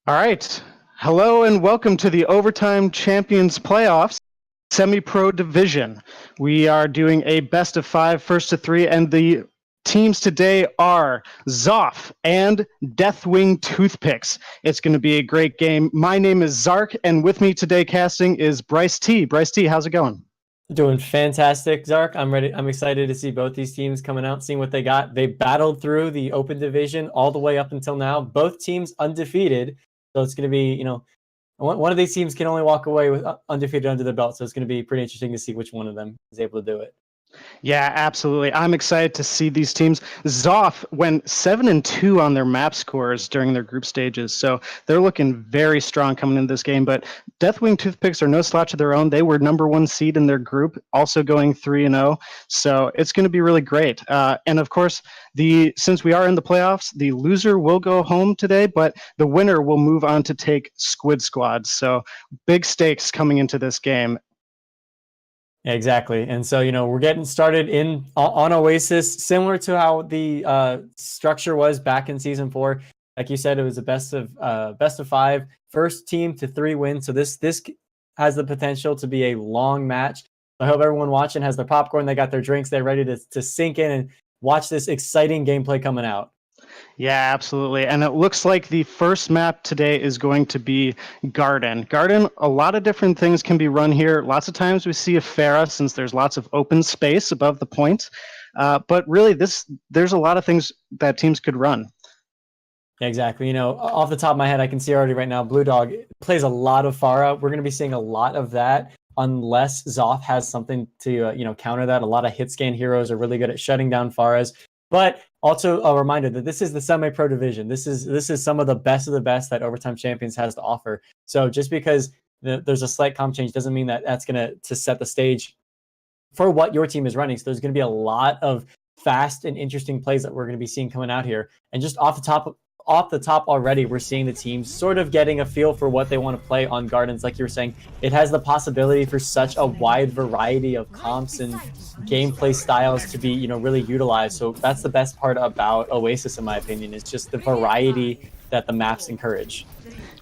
All right. Hello and welcome to the Overtime Champions Playoffs Semi-Pro Division. We are doing a best of five, first to three, and the teams today are ZHOFF and Deathwing Toothpicks. It's going to be a great game. My name is Zark, and with me today casting is Bryce T. Bryce T, how's it going? Doing fantastic, Zark. I'm ready. I'm excited to see both these teams coming out, seeing what they got. They battled through the open division all the way up until now. Both teams undefeated. So it's going to be, one of these teams can only walk away with undefeated under the belt. So it's going to be pretty interesting to see which one of them is able to do it. Yeah, absolutely. I'm excited to see these teams. ZHOFF went 7-2 on their map scores during their group stages, so they're looking very strong coming into this game. But Deathwing Toothpicks are no slouch of their own. They were number one seed in their group, also going 3-0. So it's going to be really great. And of course, since we are in the playoffs, the loser will go home today, but the winner will move on to take Squid Squad. So big stakes coming into this game. Exactly. And so, we're getting started on Oasis, similar to how the structure was back in season 4. Like you said, it was a best of 5, first team to 3 wins. So this has the potential to be a long match. I hope everyone watching has their popcorn, they got their drinks, they're ready to sink in and watch this exciting gameplay coming out. Yeah, absolutely. And it looks like the first map today is going to be Garden. Garden, a lot of different things can be run here. Lots of times we see a Pharah since there's lots of open space above the point. But really, there's a lot of things that teams could run. Exactly. Off the top of my head, I can see already right now, Blue Dog plays a lot of Pharah. We're going to be seeing a lot of that unless ZHOFF has something to counter that. A lot of hit scan heroes are really good at shutting down Pharahs. But also a reminder that this is the semi-pro division. This is some of the best that Overtime Champions has to offer. So just because there's a slight comp change doesn't mean that that's going to set the stage for what your team is running. So there's going to be a lot of fast and interesting plays that we're going to be seeing coming out here. And just off the top already, we're seeing the teams sort of getting a feel for what they want to play on Gardens. Like you were saying, it has the possibility for such a wide variety of comps and gameplay styles to be, really utilized. So that's the best part about Oasis, in my opinion, is just the variety that the maps encourage.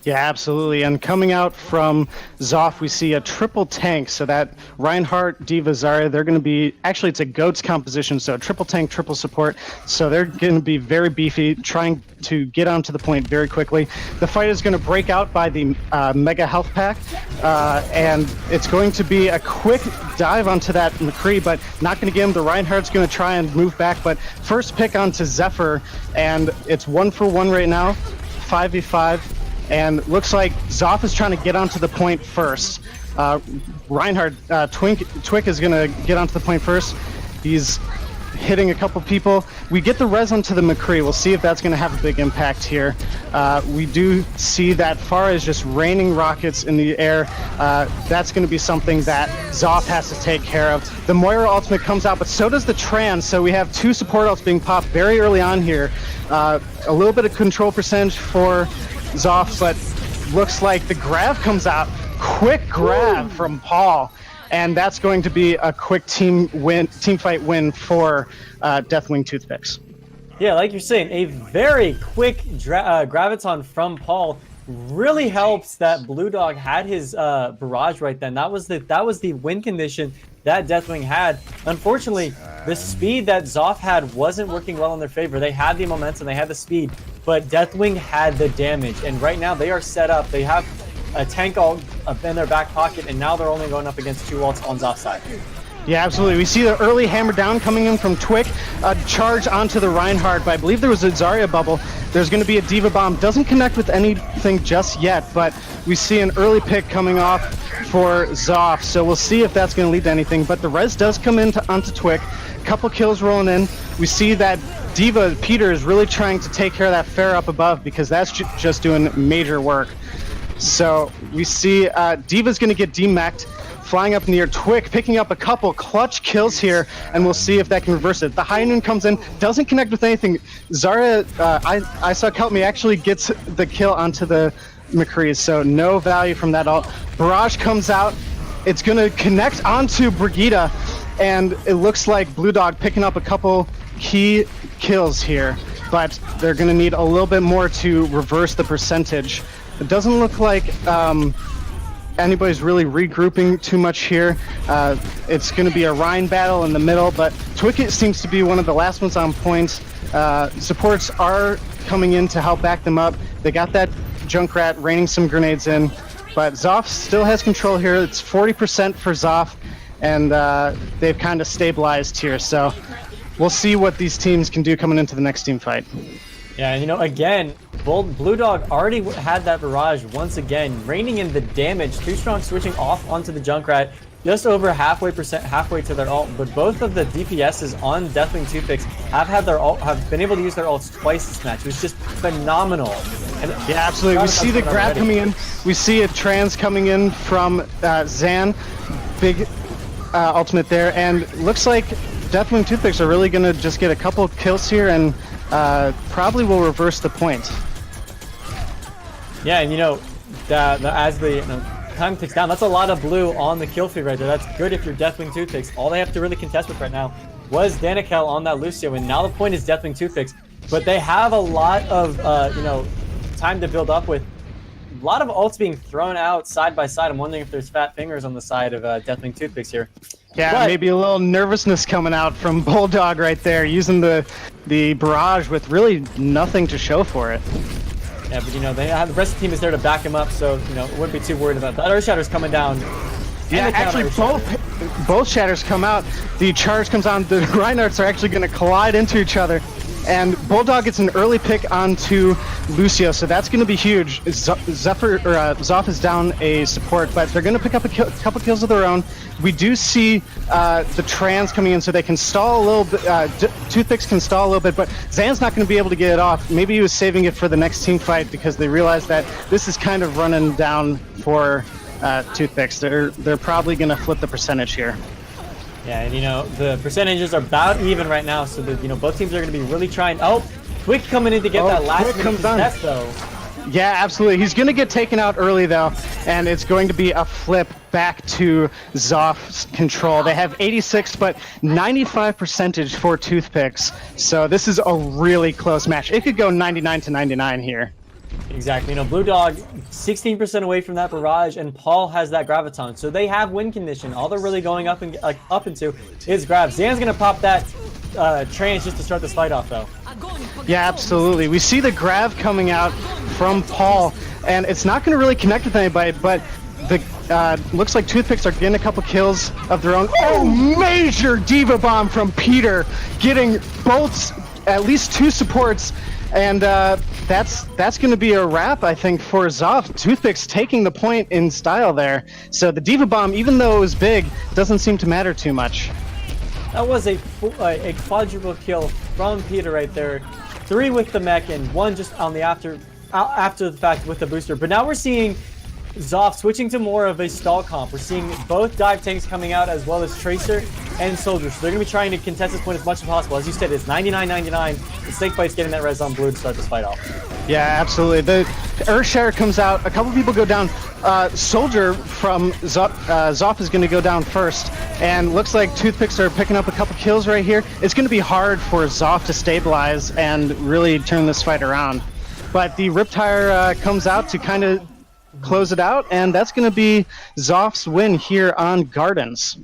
Yeah, absolutely. And coming out from ZHOFF, we see a triple tank. So that Reinhardt, D.Va, Zarya, they're going to be, actually it's a GOATS composition, so triple tank, triple support. So they're going to be very beefy, trying to get onto the point very quickly. The fight is going to break out by the Mega Health Pack, and it's going to be a quick dive onto that McCree, but not going to get him. The Reinhardt's going to try and move back, but first pick onto Zephyr, and it's 1-for-1 right now, 5v5. And looks like ZHOFF is trying to get onto the point first. Reinhardt, Twick is going to get onto the point first. He's hitting a couple people. We get the res onto the McCree. We'll see if that's going to have a big impact here. We do see that Pharah is just raining rockets in the air. That's going to be something that ZHOFF has to take care of. The Moira ultimate comes out, but so does the Trans. So we have 2 support ults being popped very early on here. A little bit of control percentage for ZHOFF, but looks like the grab comes out. Quick grab from Paul, and that's going to be a quick team fight win for Deathwing Toothpicks. Yeah, like you're saying, a very quick graviton from Paul really helps that Blue Dog had his barrage right then. That was the win condition that Deathwing had. Unfortunately, the speed that ZHOFF had wasn't working well in their favor. They had the momentum, they had the speed, but Deathwing had the damage. And right now they are set up. They have a tank ult in their back pocket, and now they're only going up against 2 ults on ZHOFF's side. Yeah, absolutely. We see the early hammer down coming in from Twick. A charge onto the Reinhardt, but I believe there was a Zarya bubble. There's going to be a D.Va bomb. Doesn't connect with anything just yet, but we see an early pick coming off for ZHOFF, so we'll see if that's going to lead to anything. But the res does come in onto Twick. Couple kills rolling in. We see that D.Va, Peter, is really trying to take care of that Pharah up above because that's just doing major work. So we see D.Va's going to get demeched. Flying up in the air, Twick picking up a couple clutch kills here, and we'll see if that can reverse it. The High Noon comes in, doesn't connect with anything. Zarya, I saw Help Me actually gets the kill onto the McCree, so no value from that ult. Barrage comes out, it's gonna connect onto Brigitte, and it looks like Blue Dog picking up a couple key kills here, but they're gonna need a little bit more to reverse the percentage. it doesn't look like anybody's really regrouping too much here. It's going to be a Rhine battle in the middle, but Twicket seems to be one of the last ones on point. Supports are coming in to help back them up. They got that Junkrat raining some grenades in, but ZHOFF still has control here. It's 40% for ZHOFF, and they've kind of stabilized here. So we'll see what these teams can do coming into the next team fight. Yeah, and again, Blue Dog already had that barrage once again, raining in the damage. Too Strong switching off onto the Junkrat, just over halfway to their ult. But both of the DPSs on Deathwing Toothpicks have been able to use their ults twice this match. It was just phenomenal. And yeah, absolutely. We see the grab coming in. We see a trans coming in from Zan. Big ultimate there, and looks like Deathwing Toothpicks are really going to just get a couple of kills here and probably will reverse the point. Yeah, and as the time ticks down, that's a lot of blue on the kill feed right there. That's good if you're Deathwing Toothpicks. All they have to really contest with right now was Danikel on that Lucio, and now the point is Deathwing Toothpicks. But they have a lot of time to build up with. A lot of ults being thrown out side by side. I'm wondering if there's fat fingers on the side of Deathwing Toothpicks here. Yeah, but maybe a little nervousness coming out from Bulldog right there, using the barrage with really nothing to show for it. Yeah, but they have the rest of the team is there to back him up, so wouldn't be too worried about that. Earth Shatter's coming down. Yeah, actually both Shatters come out. The charge comes on. The Reinhardts are actually going to collide into each other. And Bulldog gets an early pick onto Lucio, so that's going to be huge. ZHOFF is down a support, but they're going to pick up a couple kills of their own. We do see the trans coming in, so they can stall a little bit. Toothpicks can stall a little bit, but Zan's not going to be able to get it off. Maybe he was saving it for the next team fight because they realized that this is kind of running down for Toothpicks. They're probably going to flip the percentage here. Yeah, and the percentages are about even right now, so that both teams are going to be really trying. Oh, Quick coming in to get that last minute contest though. Yeah, absolutely. He's going to get taken out early though, and it's going to be a flip back to ZHOFF's control. They have 86, but 95% for Toothpicks, so this is a really close match. It could go 99-99 here. Exactly. Blue Dog 16% away from that barrage, and Paul has that graviton, so they have win condition. All they're really going up into is grab. Zan's gonna pop that trance just to start this fight off, though. Yeah, absolutely. We see the grab coming out from Paul, and it's not going to really connect with anybody, but the looks like Toothpicks are getting a couple kills of their own. Oh, major Diva Bomb from Peter, getting both, at least 2 supports. And that's going to be a wrap, I think, for ZHOFF. Toothpicks taking the point in style there. So the Diva Bomb, even though it was big, doesn't seem to matter too much. That was a quadruple kill from Peter right there. 3 with the mech and 1 just on the after the fact with the booster. But now we're seeing ZHOFF switching to more of a stall comp. We're seeing both dive tanks coming out as well as Tracer and Soldier. So they're going to be trying to contest this point as much as possible. As you said, it's 99-99. The Snakebite's getting that res on blue to start this fight off. Yeah, absolutely. The Earthshare comes out. A couple people go down. Soldier from ZHOFF is going to go down first. And looks like Toothpicks are picking up a couple kills right here. It's going to be hard for ZHOFF to stabilize and really turn this fight around. But the Riptire comes out to kind of close it out, and that's going to be ZHOFF's win here on Gardens.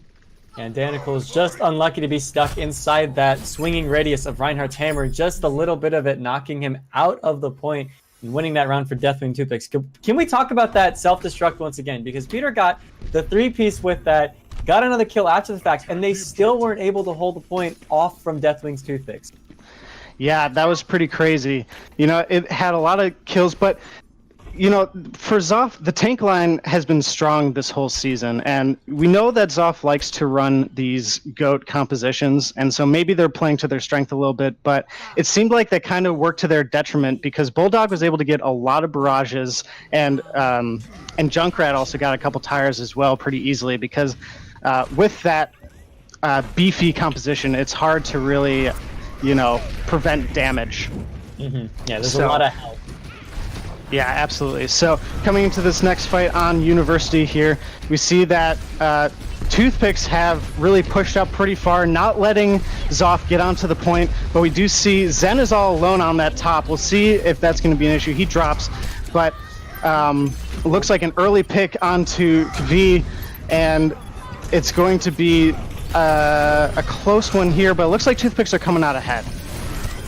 And Danikel is just unlucky to be stuck inside that swinging radius of Reinhardt's hammer, just a little bit of it knocking him out of the point and winning that round for Deathwing Toothpicks. Can we talk about that self-destruct once again? Because Peter got the 3-piece with that, got another kill after the fact, and they still weren't able to hold the point off from Deathwing's Toothpicks. Yeah, that was pretty crazy. It had a lot of kills, but for ZHOFF, the tank line has been strong this whole season, and we know that ZHOFF likes to run these GOAT compositions, and so maybe they're playing to their strength a little bit, but it seemed like they kind of worked to their detriment because Bulldog was able to get a lot of barrages, and Junkrat also got a couple tires as well pretty easily because with that beefy composition, it's hard to really, prevent damage. Mm-hmm. Yeah, there's a lot of help. Yeah, absolutely. So coming into this next fight on University here, we see that Toothpicks have really pushed up pretty far, not letting ZHOFF get onto the point, but we do see Zen is all alone on that top. We'll see if that's going to be an issue. He drops, but Looks like an early pick onto V, and it's going to be a close one here, but it looks like Toothpicks are coming out ahead.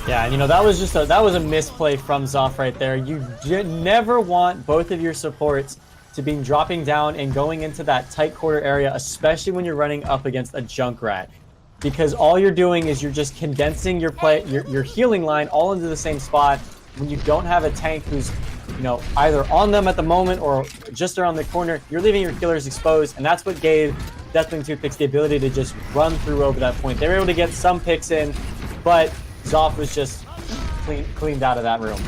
Yeah, and that was just that was a misplay from ZHOFF right there. You never want both of your supports to be dropping down and going into that tight quarter area, especially when you're running up against a Junkrat, because all you're doing is you're just condensing your healing line all into the same spot when you don't have a tank who's either on them at the moment or just around the corner. You're leaving your healers exposed, and that's what gave Deathwing Toothpicks the ability to just run through over that point. They were able to get some picks in, but ZHOFF was just cleaned out of that room.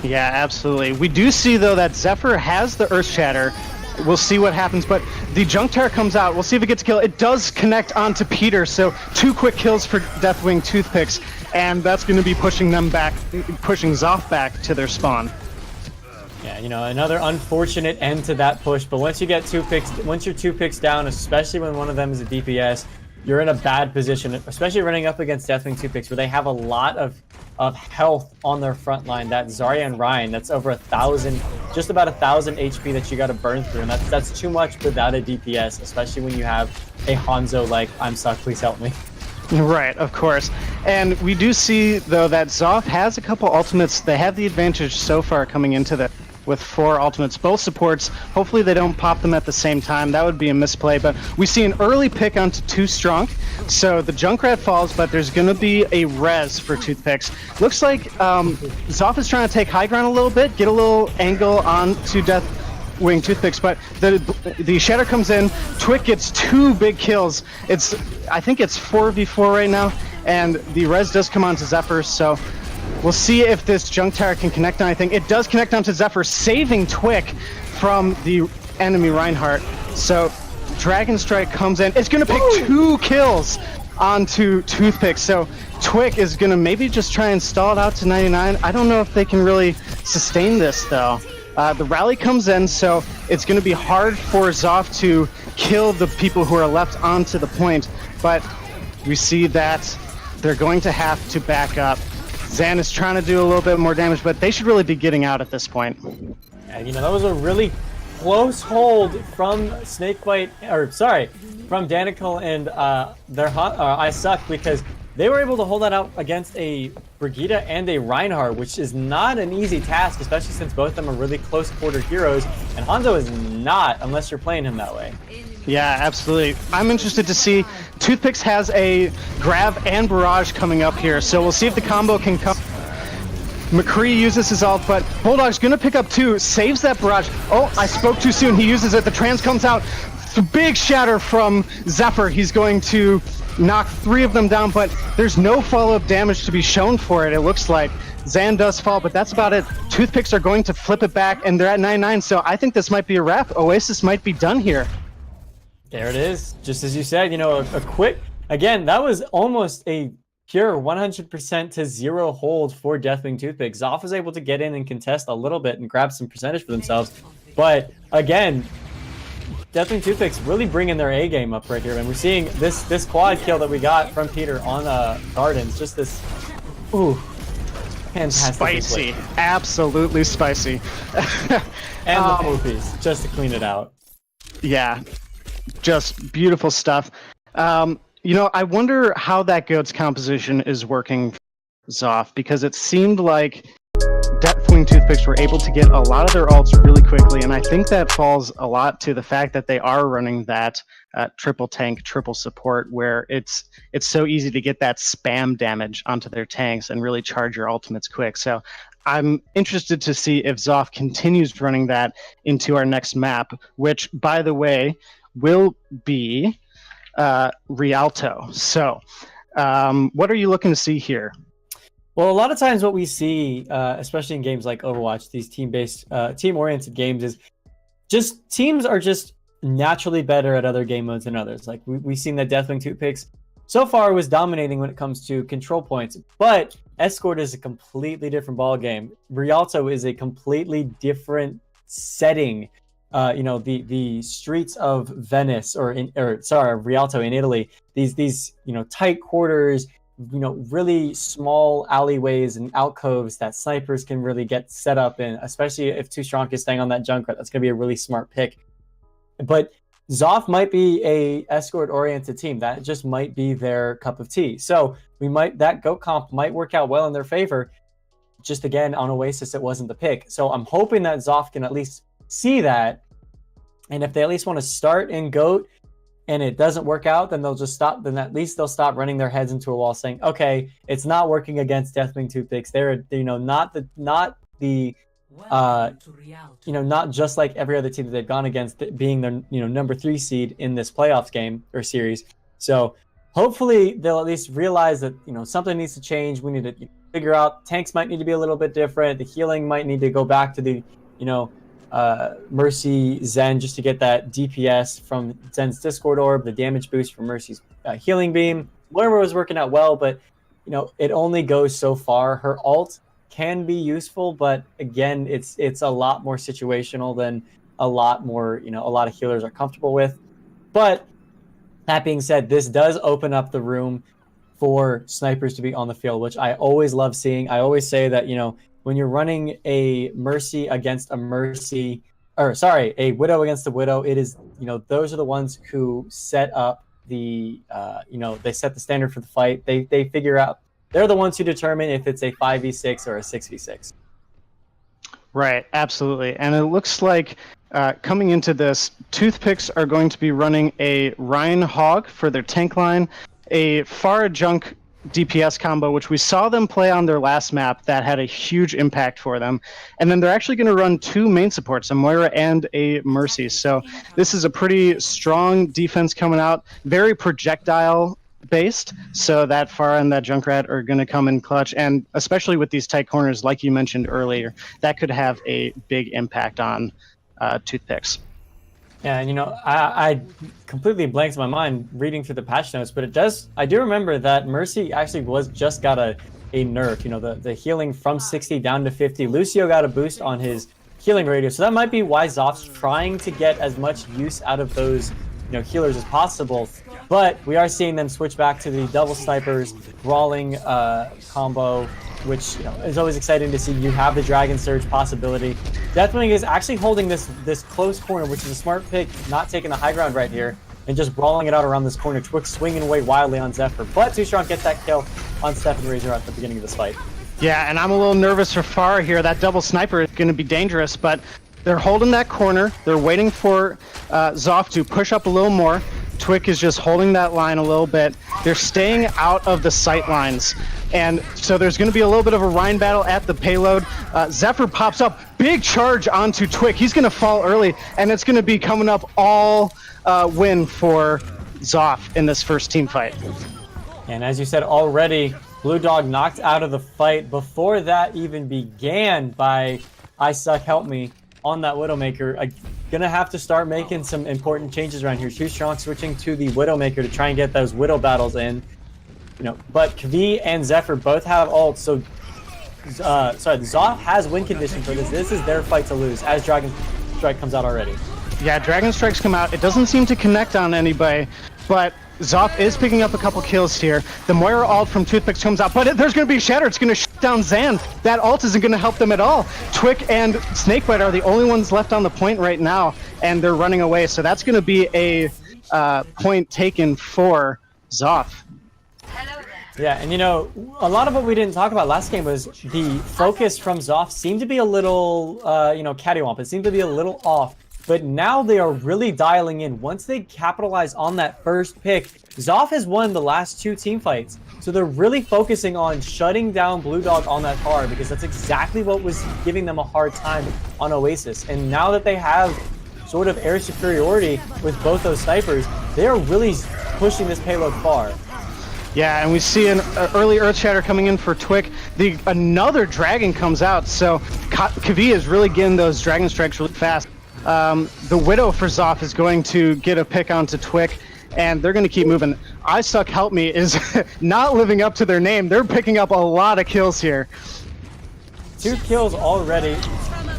Yeah, absolutely. We do see, though, that Zephyr has the Earth Shatter. We'll see what happens, but the Junk Tower comes out. We'll see if it gets a kill. It does connect onto Peter, so 2 quick kills for Deathwing Toothpicks, and that's going to be pushing ZHOFF back to their spawn. Yeah, another unfortunate end to that push, but once you're 2 picks down, especially when one of them is a DPS, you're in a bad position, especially running up against Deathwing Toothpicks, where they have a lot of health on their front line. That Zarya and Ryan, that's over 1,000, just about 1,000 HP that you got to burn through, and that's too much without a DPS, especially when you have a Hanzo like, I'm stuck, please help me. Right, of course. And we do see, though, that ZHOFF has a couple ultimates. They have the advantage so far coming into that with 4 ultimates, both supports. Hopefully they don't pop them at the same time. That would be a misplay, but we see an early pick onto 2 Strong. So the Junkrat falls, but there's going to be a res for Toothpicks. Looks like ZHOFF is trying to take high ground a little bit, get a little angle onto Deathwing Toothpicks, but the Shatter comes in. Twick gets 2 big kills. I think it's 4v4 right now, and the res does come onto Zephyr, so we'll see if this Junk Tower can connect on anything. It does connect onto Zephyr, saving Twick from the enemy Reinhardt. So Dragon Strike comes in. It's going to pick 2 kills onto Toothpicks. So Twick is going to maybe just try and stall it out to 99. I don't know if they can really sustain this, though. The rally comes in, so it's going to be hard for ZHOFF to kill the people who are left onto the point. But we see that they're going to have to back up. Zan is trying to do a little bit more damage, but they should really be getting out at this point. And that was a really close hold from from Danica and I Suck, because they were able to hold that out against a Brigitte and a Reinhardt, which is not an easy task, especially since both of them are really close quarter heroes, and Hanzo is not, unless you're playing him that way. Yeah, absolutely. I'm interested to see. Toothpicks has a grab and barrage coming up here, so we'll see if the combo can come. McCree uses his ult, but Bulldog's gonna pick up 2, saves that barrage. Oh, I spoke too soon. He uses it. The trans comes out. Big shatter from Zephyr. He's going to knock 3 of them down, but there's no follow-up damage to be shown for it, it looks like. Zan does fall, but that's about it. Toothpicks are going to flip it back, and they're at 9-9, so I think this might be a wrap. Oasis might be done here. There it is. Just as you said, a quick... Again, that was almost a pure 100% to 0 hold for Deathwing Toothpick. ZHOFF was able to get in and contest a little bit and grab some percentage for themselves. But, again, Deathwing Toothpicks really bringing their A game up right here. And we're seeing this quad kill that we got from Peter on Gardens. Just this... Ooh. Fantastic. Spicy. Absolutely spicy. And the movies, just to clean it out. Yeah. Just beautiful stuff. I wonder how that goat's composition is working for ZHOFF, because it seemed like Deathwing Toothpicks were able to get a lot of their ults really quickly, and I think that falls a lot to the fact that they are running that triple tank, triple support, where it's so easy to get that spam damage onto their tanks and really charge your ultimates quick. So I'm interested to see if ZHOFF continues running that into our next map, which, by the way, will be Rialto. So what are you looking to see here? Well, a lot of times what we see, especially in games like Overwatch, these team-based, team-oriented games, is just teams are just naturally better at other game modes than others. Like we've seen that Deathwing Toothpicks so far was dominating when it comes to control points, but Escort is a completely different ball game. Rialto is a completely different setting. The streets of Venice Rialto in Italy, these tight quarters, really small alleyways and alcoves that snipers can really get set up in, especially if Too Strong is staying on that Junkrat. That's going to be a really smart pick. But ZHOFF might be a escort-oriented team. That just might be their cup of tea. So that GOAT comp might work out well in their favor. Just again, on Oasis, it wasn't the pick. So I'm hoping that ZHOFF can at least see that. And if they at least want to start in GOAT, and it doesn't work out, then they'll just stop. Then at least they'll stop running their heads into a wall, saying, "Okay, it's not working against Deathwing Toothpicks. They're not just like every other team that they've gone against, being their number 3 seed in this playoffs game or series." So hopefully they'll at least realize that something needs to change. We need to figure out tanks might need to be a little bit different. The healing might need to go back to the Mercy Zen, just to get that DPS from Zen's Discord Orb, the damage boost from Mercy's healing beam. Whatever was working out well, but it only goes so far. Her ult can be useful, but again, it's a lot more situational than a lot of healers are comfortable with. But that being said, this does open up the room for snipers to be on the field, which I always love seeing. I always say that when you're running a Mercy against a Mercy, a Widow against a Widow, it is, those are the ones who set up the, they set the standard for the fight. They figure out, they're the ones who determine if it's a 5v6 or a 6v6. Right, absolutely. And it looks like coming into this, Toothpicks are going to be running a Ryan Hog for their tank line, a Pharah Junk DPS combo, which we saw them play on their last map that had a huge impact for them. And then they're actually going to run 2 main supports, a Moira and a Mercy. So this is a pretty strong defense coming out, very projectile based. So that Pharah and that Junkrat are going to come in clutch. And especially with these tight corners, like you mentioned earlier, that could have a big impact on Toothpicks. Yeah, and I completely blanked my mind reading through the patch notes, but I do remember that Mercy actually just got a nerf, the healing from 60 down to 50. Lucio got a boost on his healing radius, so that might be why ZHOFF's trying to get as much use out of those healers as possible. But we are seeing them switch back to the double snipers, brawling combo, which is always exciting to see. You have the Dragon Surge possibility. Deathwing is actually holding this close corner, which is a smart pick, not taking the high ground right here, and just brawling it out around this corner. Twix swinging away wildly on Zephyr, but Too Strong gets that kill on Stefan Razor at the beginning of this fight. Yeah, and I'm a little nervous for Pharah here. That double sniper is going to be dangerous, but they're holding that corner. They're waiting for ZHOFF to push up a little more. Twick is just holding that line a little bit. They're staying out of the sight lines. And so there's going to be a little bit of a Rhine battle at the payload. Zephyr pops up, big charge onto Twick. He's going to fall early, and it's going to be coming up all win for ZHOFF in this first team fight. And as you said already, Blue Dog knocked out of the fight before that even began by I Suck Help Me on that Widowmaker. Gonna have to start making some important changes around here. Too Strong switching to the Widowmaker to try and get those Widow battles in. But Kvi and Zephyr both have ults, so ZHOFF has win condition for this. This is their fight to lose, as Dragon Strike comes out already. Yeah, Dragon Strikes come out. It doesn't seem to connect on anybody, but ZHOFF is picking up a couple kills here. The Moira ult from Toothpicks comes out, but there's going to be a Shatter. It's going to shut down Zan. That ult isn't going to help them at all. Twick and Snakebite are the only ones left on the point right now, and they're running away. So that's going to be a point taken for ZHOFF. Yeah, and a lot of what we didn't talk about last game was the focus from ZHOFF seemed to be a little, cattywomp. It seemed to be a little off. But now they are really dialing in. Once they capitalize on that first pick, ZHOFF has won the last 2 team fights. So they're really focusing on shutting down Blue Dog on that car, because that's exactly what was giving them a hard time on Oasis. And now that they have sort of air superiority with both those snipers, they are really pushing this payload far. Yeah, and we see an early Earth Shatter coming in for Twick. Another Dragon comes out, so Kvi is really getting those Dragon Strikes really fast. The Widow for ZHOFF is going to get a pick onto Twick, and they're going to keep moving. I Suck Help Me is not living up to their name. They're picking up a lot of kills here. 2 kills already.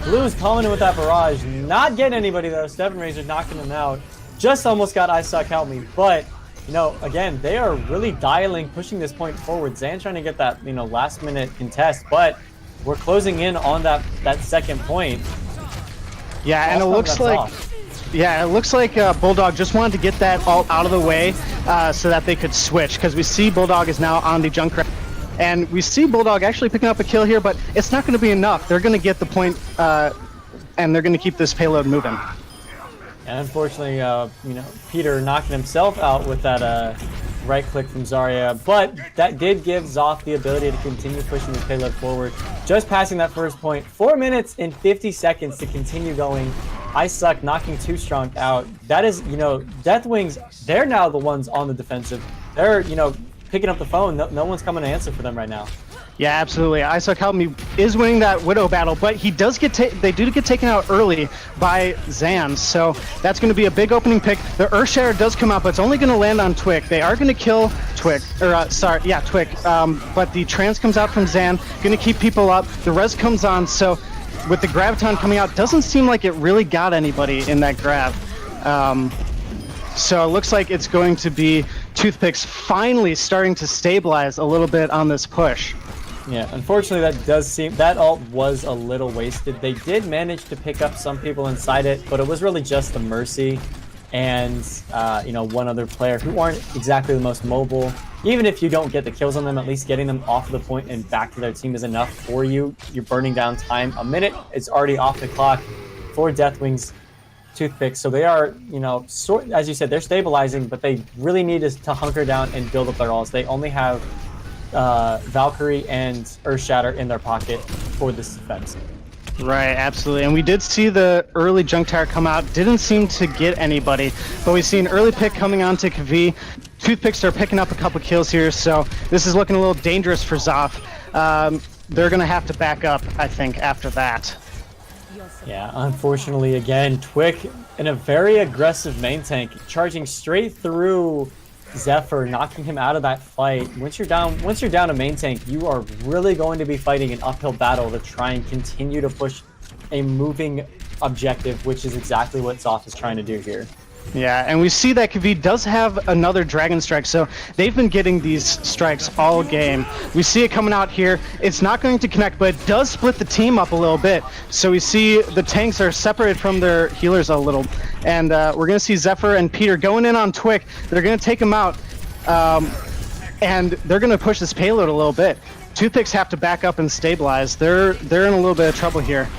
Blue is coming in with that barrage. Not getting anybody though. Stefan Razor knocking him out. Just almost got I Suck Help Me, but you know, again, they are really dialing, pushing this point forward. Zan's trying to get that, you know, last minute contest, but we're closing in on that second point. Yeah, and it looks like off. Yeah, it looks like Bulldog just wanted to get that ult out of the way so that they could switch, because we see Bulldog is now on the Junkrat. And we see Bulldog actually picking up a kill here, but it's not going to be enough. They're going to get the point, and they're going to keep this payload moving. And unfortunately, you know, Peter knocking himself out with that right click from Zarya, but that did give ZHOFF the ability to continue pushing the payload forward. Just passing that first point, 4 minutes and 50 seconds to continue going. I suck, knocking Too Strong out. That is, you know, Deathwings, they're now the ones on the defensive. They're, you know, picking up the phone. No one's coming to answer for them right now. Yeah, absolutely. I Suck Help Me is winning that Widow battle, but he does get they do get taken out early by Zan, so that's going to be a big opening pick. The Earthshatter does come out, but it's only going to land on Twick. They are going to kill Twick, or Twick, but the trance comes out from Zan, going to keep people up. The res comes on, so with the Graviton coming out, doesn't seem like it really got anybody in that grab. So it looks like it's going to be Toothpicks finally starting to stabilize a little bit on this push. Yeah, unfortunately, that does seem that ult was a little wasted. They did manage to pick up some people inside it, but it was really just the Mercy and you know, one other player who aren't exactly the most mobile. Even if you don't get the kills on them, at least getting them off the point and back to their team is enough for you. You're burning down time. A minute is already off the clock for Deathwings Toothpick. So they are, you know, as you said, they're stabilizing, but they really need to hunker down and build up their ults. They only have Valkyrie and Earthshatter in their pocket for this defense. Right, absolutely. And we did see the early junk tower come out. Didn't seem to get anybody, but we've seen early pick coming on to Kvi. Toothpicks are picking up a couple kills here, so this is looking a little dangerous for ZHOFF. They're going to have to back up, I think, after that. Yeah, unfortunately, again, Twick in a very aggressive main tank, charging straight through Zephyr, knocking him out of that fight. Once you're down a main tank, you are really going to be fighting an uphill battle to try and continue to push a moving objective, which is exactly what ZHOFF is trying to do here. Yeah, and we see that Kvi does have another Dragon Strike, so they've been getting these strikes all game. We see it coming out here. It's not going to connect, but it does split the team up a little bit. So we see the tanks are separated from their healers a little, and we're going to see Zephyr and Peter going in on Twick. They're going to take him out, and they're going to push this payload a little bit. Toothpicks have to back up and stabilize. They're in a little bit of trouble here.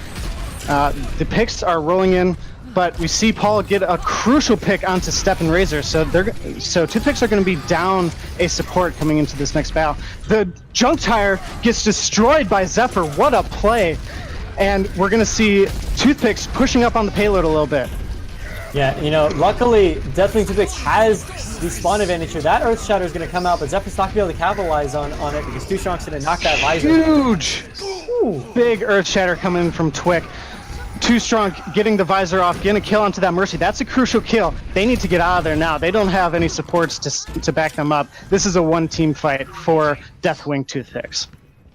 The picks are rolling in, but we see Paul get a crucial pick onto Step and Razor, so Toothpicks are going to be down a support coming into this next battle. The junk tire gets destroyed by Zephyr. What a play! And we're going to see Toothpicks pushing up on the payload a little bit. Yeah, you know, luckily, Deathwing Toothpicks has the spawn advantage here. That Earth Shatter is going to come out, but Zephyr's not going to be able to capitalize on it because Too Strong's going to knock that visor. Huge! Ooh. Big Earth Shatter coming from Twick. Too Strong getting the visor off, getting a kill onto that Mercy. That's a crucial kill. They need to get out of there now. They don't have any supports to back them up. This is a one-team fight for Deathwing Toothpicks.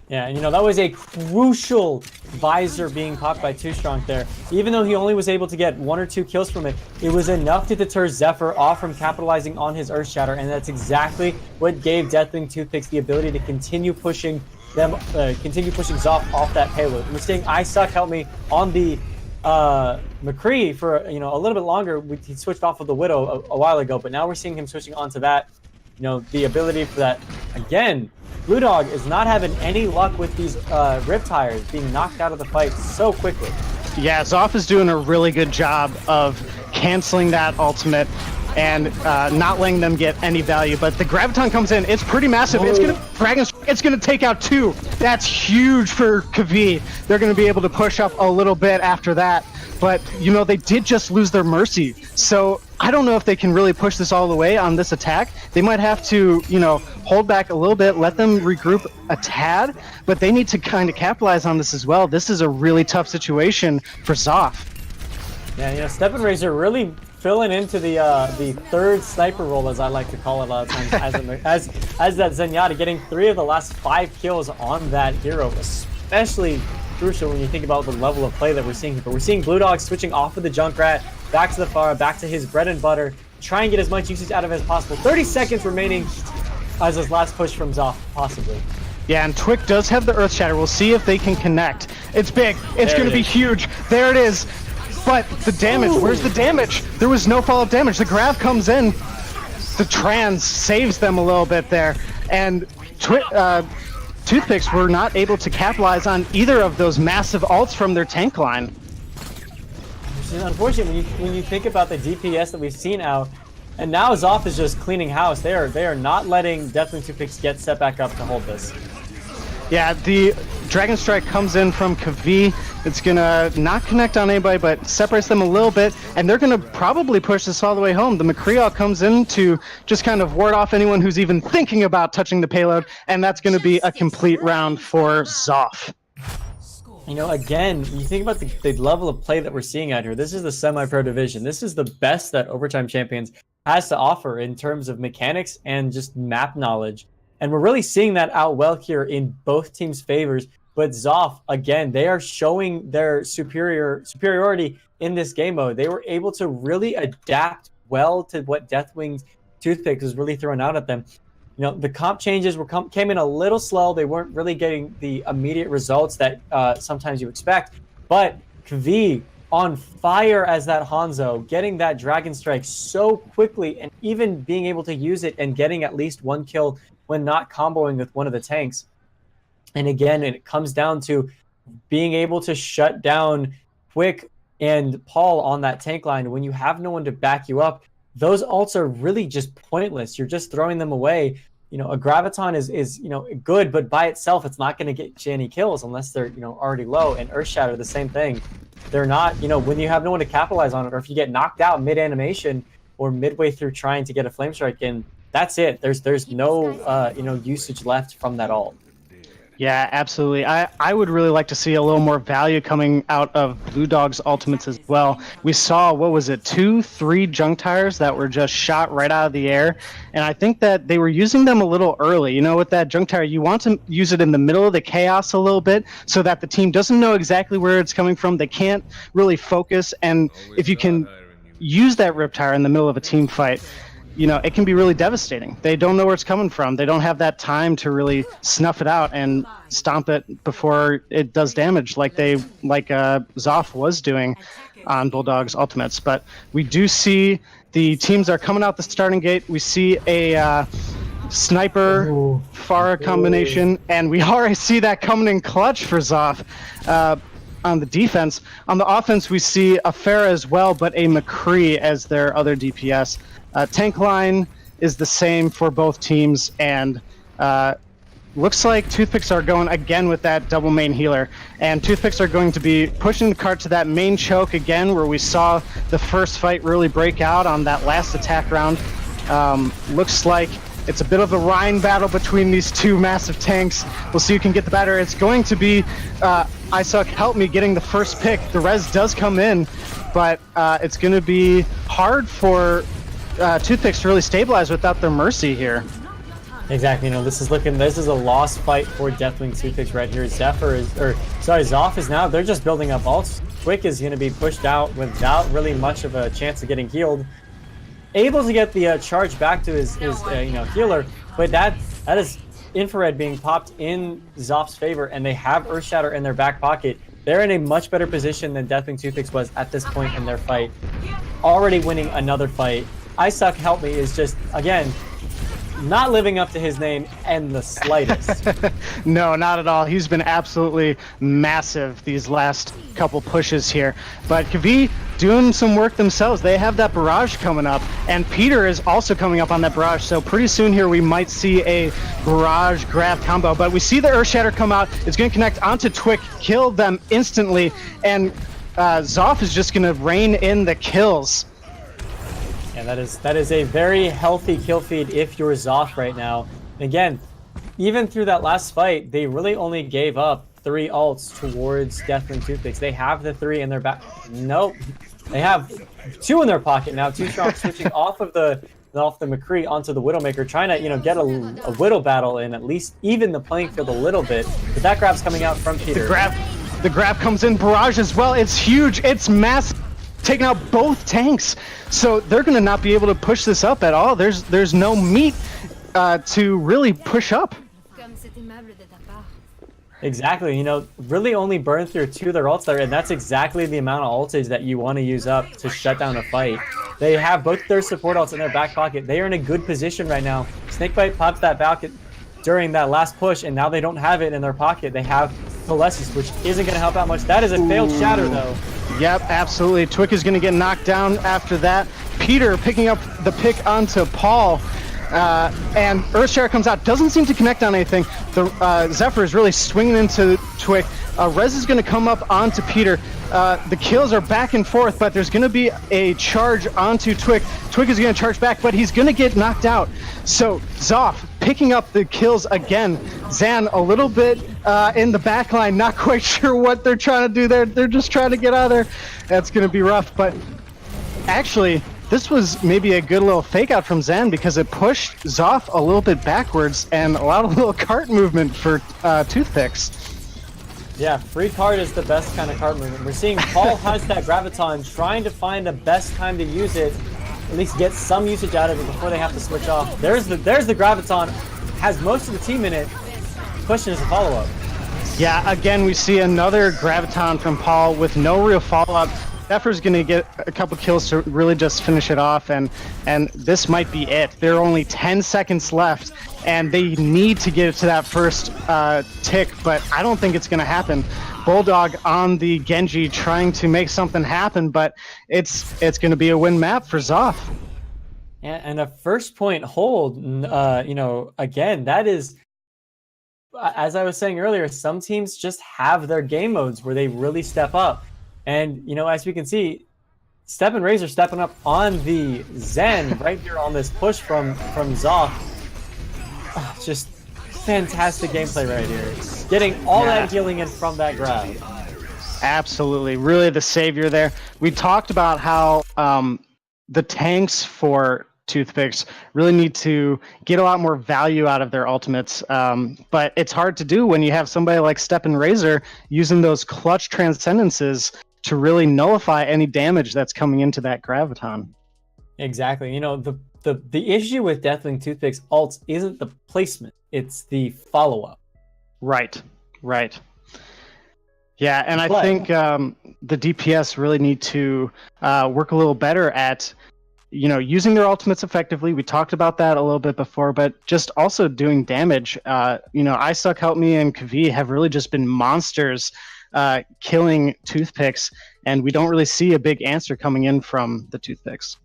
Yeah, and you know, that was a crucial visor being popped by Too Strong there. Even though he only was able to get 1 or 2 kills from it, it was enough to deter Zephyr off from capitalizing on his Earth Shatter, and that's exactly what gave Deathwing Toothpicks the ability to continue pushing them, ZHOFF off that payload. We're seeing I Suck Help Me on the McCree for a little bit longer. He switched off of the Widow a while ago, but now we're seeing him switching onto that. You know, the ability for that again. Blue Dog is not having any luck with these rip tires being knocked out of the fight so quickly. Yeah, ZHOFF is doing a really good job of canceling that ultimate and not letting them get any value. But the Graviton comes in. It's pretty massive. It's gonna take out 2. That's huge for Kvi. They're gonna be able to push up a little bit after that. But you know, they did just lose their Mercy, so I don't know if they can really push this all the way on this attack. They might have to, you know, hold back a little bit, let them regroup a tad, but they need to kind of capitalize on this as well. This is a really tough situation for ZHOFF. Yeah, you know, Step and Razor really filling into the third sniper role, as I like to call it a lot of times, as that Zenyatta, getting 3 of the last 5 kills on that hero, especially crucial when you think about the level of play that we're seeing here. But we're seeing Blue Dog switching off of the Junkrat, back to the Pharah, back to his bread and butter, try and get as much usage out of it as possible. 30 seconds remaining as his last push from ZHOFF, possibly. Yeah, and Twick does have the Earth Shatter. We'll see if they can connect. It's big. It's going to be huge. There it is. But the damage, where's the damage? There was no follow-up damage. The grab comes in. The trans saves them a little bit there. And Toothpicks were not able to capitalize on either of those massive ults from their tank line. Unfortunately, when you think about the DPS that we've seen out, and now ZHOFF is just cleaning house. They are not letting Deathwings Toothpicks get set back up to hold this. Yeah, the Dragon Strike comes in from Kavi. It's gonna not connect on anybody, but separates them a little bit, and they're gonna probably push this all the way home. The McCree comes in to just kind of ward off anyone who's even thinking about touching the payload, and that's gonna be a complete round for ZHOFF. You know, again, you think about the level of play that we're seeing out here. This is the semi-pro division. This is the best that Overtime Champions has to offer in terms of mechanics and just map knowledge. And we're really seeing that out well here in both teams' favors. But ZHOFF, again, they are showing their superiority in this game mode. They were able to really adapt well to what Deathwings Toothpick was really throwing out at them. You know, the comp changes came in a little slow. They weren't really getting the immediate results that sometimes you expect. But Kvi on fire as that Hanzo, getting that Dragon Strike so quickly and even being able to use it and getting at least one kill when not comboing with one of the tanks. And again, it comes down to being able to shut down Quick and Paul on that tank line. When you have no one to back you up, those ults are really just pointless. You're just throwing them away. You know, a Graviton is you know, good, but by itself, it's not going to get you any kills unless they're, you know, already low. And Earth Shatter, the same thing. They're not, you know, when you have no one to capitalize on it, or if you get knocked out mid-animation or midway through trying to get a Flame Strike in, that's it. There's no, you know, usage left from that ult. Yeah, absolutely. I would really like to see a little more value coming out of Blue Dog's ultimates as well. We saw, what was it, 2-3 junk tires that were just shot right out of the air, and I think that they were using them a little early. You know, with that junk tire, you want to use it in the middle of the chaos a little bit so that the team doesn't know exactly where it's coming from. They can't really focus, and if you can use that rip tire in the middle of a team fight, you know, it can be really devastating. They don't know where it's coming from. They don't have that time to really snuff it out and stomp it before it does damage like ZHOFF was doing on Bulldog's ultimates. But we do see the teams are coming out the starting gate. We see a sniper Pharah combination, and we already see that coming in clutch for ZHOFF. On the defense. On the offense, we see a Pharah as well, but a McCree as their other DPS. Tank line is the same for both teams, and looks like Toothpicks are going again with that double main healer. And Toothpicks are going to be pushing the cart to that main choke again, where we saw the first fight really break out on that last attack round. Looks like it's a bit of a Rhine battle between these two massive tanks. We'll see who can get the better. It's going to be Isuck Help Me getting the first pick. The res does come in, but it's going to be hard for Toothpicks to really stabilize without their mercy here. Exactly. You know, this is a lost fight for Deathwings Toothpicks right here. ZHOFF is now, they're just building up ults. Quick is going to be pushed out without really much of a chance of getting healed. Able to get the charge back to his you know, healer, but that is infrared being popped in ZHOFF's favor, and they have Earth Shatter in their back pocket. They're in a much better position than Deathwings Toothpicks was at this point in their fight. Already winning another fight. Isuck Help Me is just, again, not living up to his name in the slightest. No, not at all. He's been absolutely massive these last couple pushes here. But Kavi doing some work themselves. They have that barrage coming up, and Peter is also coming up on that barrage. So pretty soon here we might see a barrage grab combo. But we see the Earth Shatter come out. It's going to connect onto Twick, kill them instantly, and ZHOFF is just going to rein in the kills. Yeah, that is a very healthy kill feed if you're ZHOFF right now. And again, even through that last fight, they really only gave up 3 ults towards Deathwings Toothpicks. They have the 3 in their back. Nope. They have 2 in their pocket now. 2 strong switching off the McCree onto the Widowmaker, trying to, you know, get a Widow battle in, at least even the playing field a little bit. But that grab's coming out from Peter. The grab comes in, barrage as well. It's huge. It's massive. taking out both tanks. So they're going to not be able to push this up at all. There's no meat to really push up. Exactly, you know, really only burn through 2 of their ults there, and that's exactly the amount of ultage that you want to use up to shut down a fight. They have both their support ults in their back pocket. They are in a good position right now. Snakebite pops that back during that last push, and now they don't have it in their pocket. They have Colossus, which isn't going to help out much. That is a failed shatter, though. Yep, absolutely. Twick is going to get knocked down after that. Peter picking up the pick onto Paul. And Earthshare comes out, doesn't seem to connect on anything. The Zephyr is really swinging into Twick. Rez is going to come up onto Peter. The kills are back and forth, but there's going to be a charge onto Twick. Twick is going to charge back, but he's going to get knocked out. So ZHOFF picking up the kills again. Zan a little bit in the back line, not quite sure what they're trying to do there. They're just trying to get out of there. That's going to be rough, but actually, this was maybe a good little fake out from Zan because it pushed ZHOFF a little bit backwards and allowed a little cart movement for Toothpicks. Yeah, free cart is the best kind of cart movement. We're seeing Paul has that Graviton, trying to find the best time to use it, at least get some usage out of it before they have to switch off. There's the Graviton, has most of the team in it. Question is a follow-up. Yeah, again, we see another Graviton from Paul with no real follow-up. Zephyr's going to get a couple kills to really just finish it off, and this might be it. There are only 10 seconds left, and they need to get to that first tick, but I don't think it's going to happen. Bulldog on the Genji trying to make something happen, but it's going to be a win map for ZHOFF. And a first point hold, you know, again, that is, as I was saying earlier, some teams just have their game modes where they really step up. And, you know, as we can see, Step and Razor stepping up on the Zen right here on this push from ZHOFF. Just fantastic gameplay right here. Getting all that healing in from that grab. Absolutely. Really the savior there. We talked about how the tanks for Toothpicks really need to get a lot more value out of their ultimates, but it's hard to do when you have somebody like Step and Razor using those clutch transcendences to really nullify any damage that's coming into that Graviton. Exactly. You know, the issue with Deathwing Toothpick's ults isn't the placement, it's the follow-up. Right. Yeah, and I think the DPS really need to work a little better at, you know, using their ultimates effectively. We talked about that a little bit before, but just also doing damage. You know, I Suck, Help Me, and Kavi have really just been monsters killing Toothpicks, and we don't really see a big answer coming in from the Toothpicks.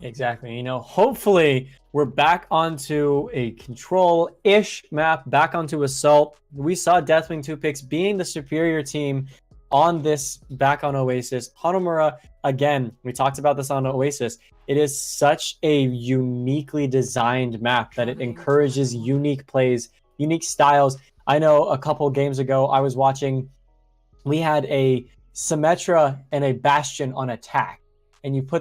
Exactly. You know, hopefully we're back onto a control-ish map, back onto Assault. We saw Deathwing Toothpicks being the superior team on this back on Oasis. Hanamura, again, we talked about this on Oasis. It is such a uniquely designed map that it encourages unique plays, unique styles. I know a couple games ago I was watching, we had a Symmetra and a Bastion on attack. And you throw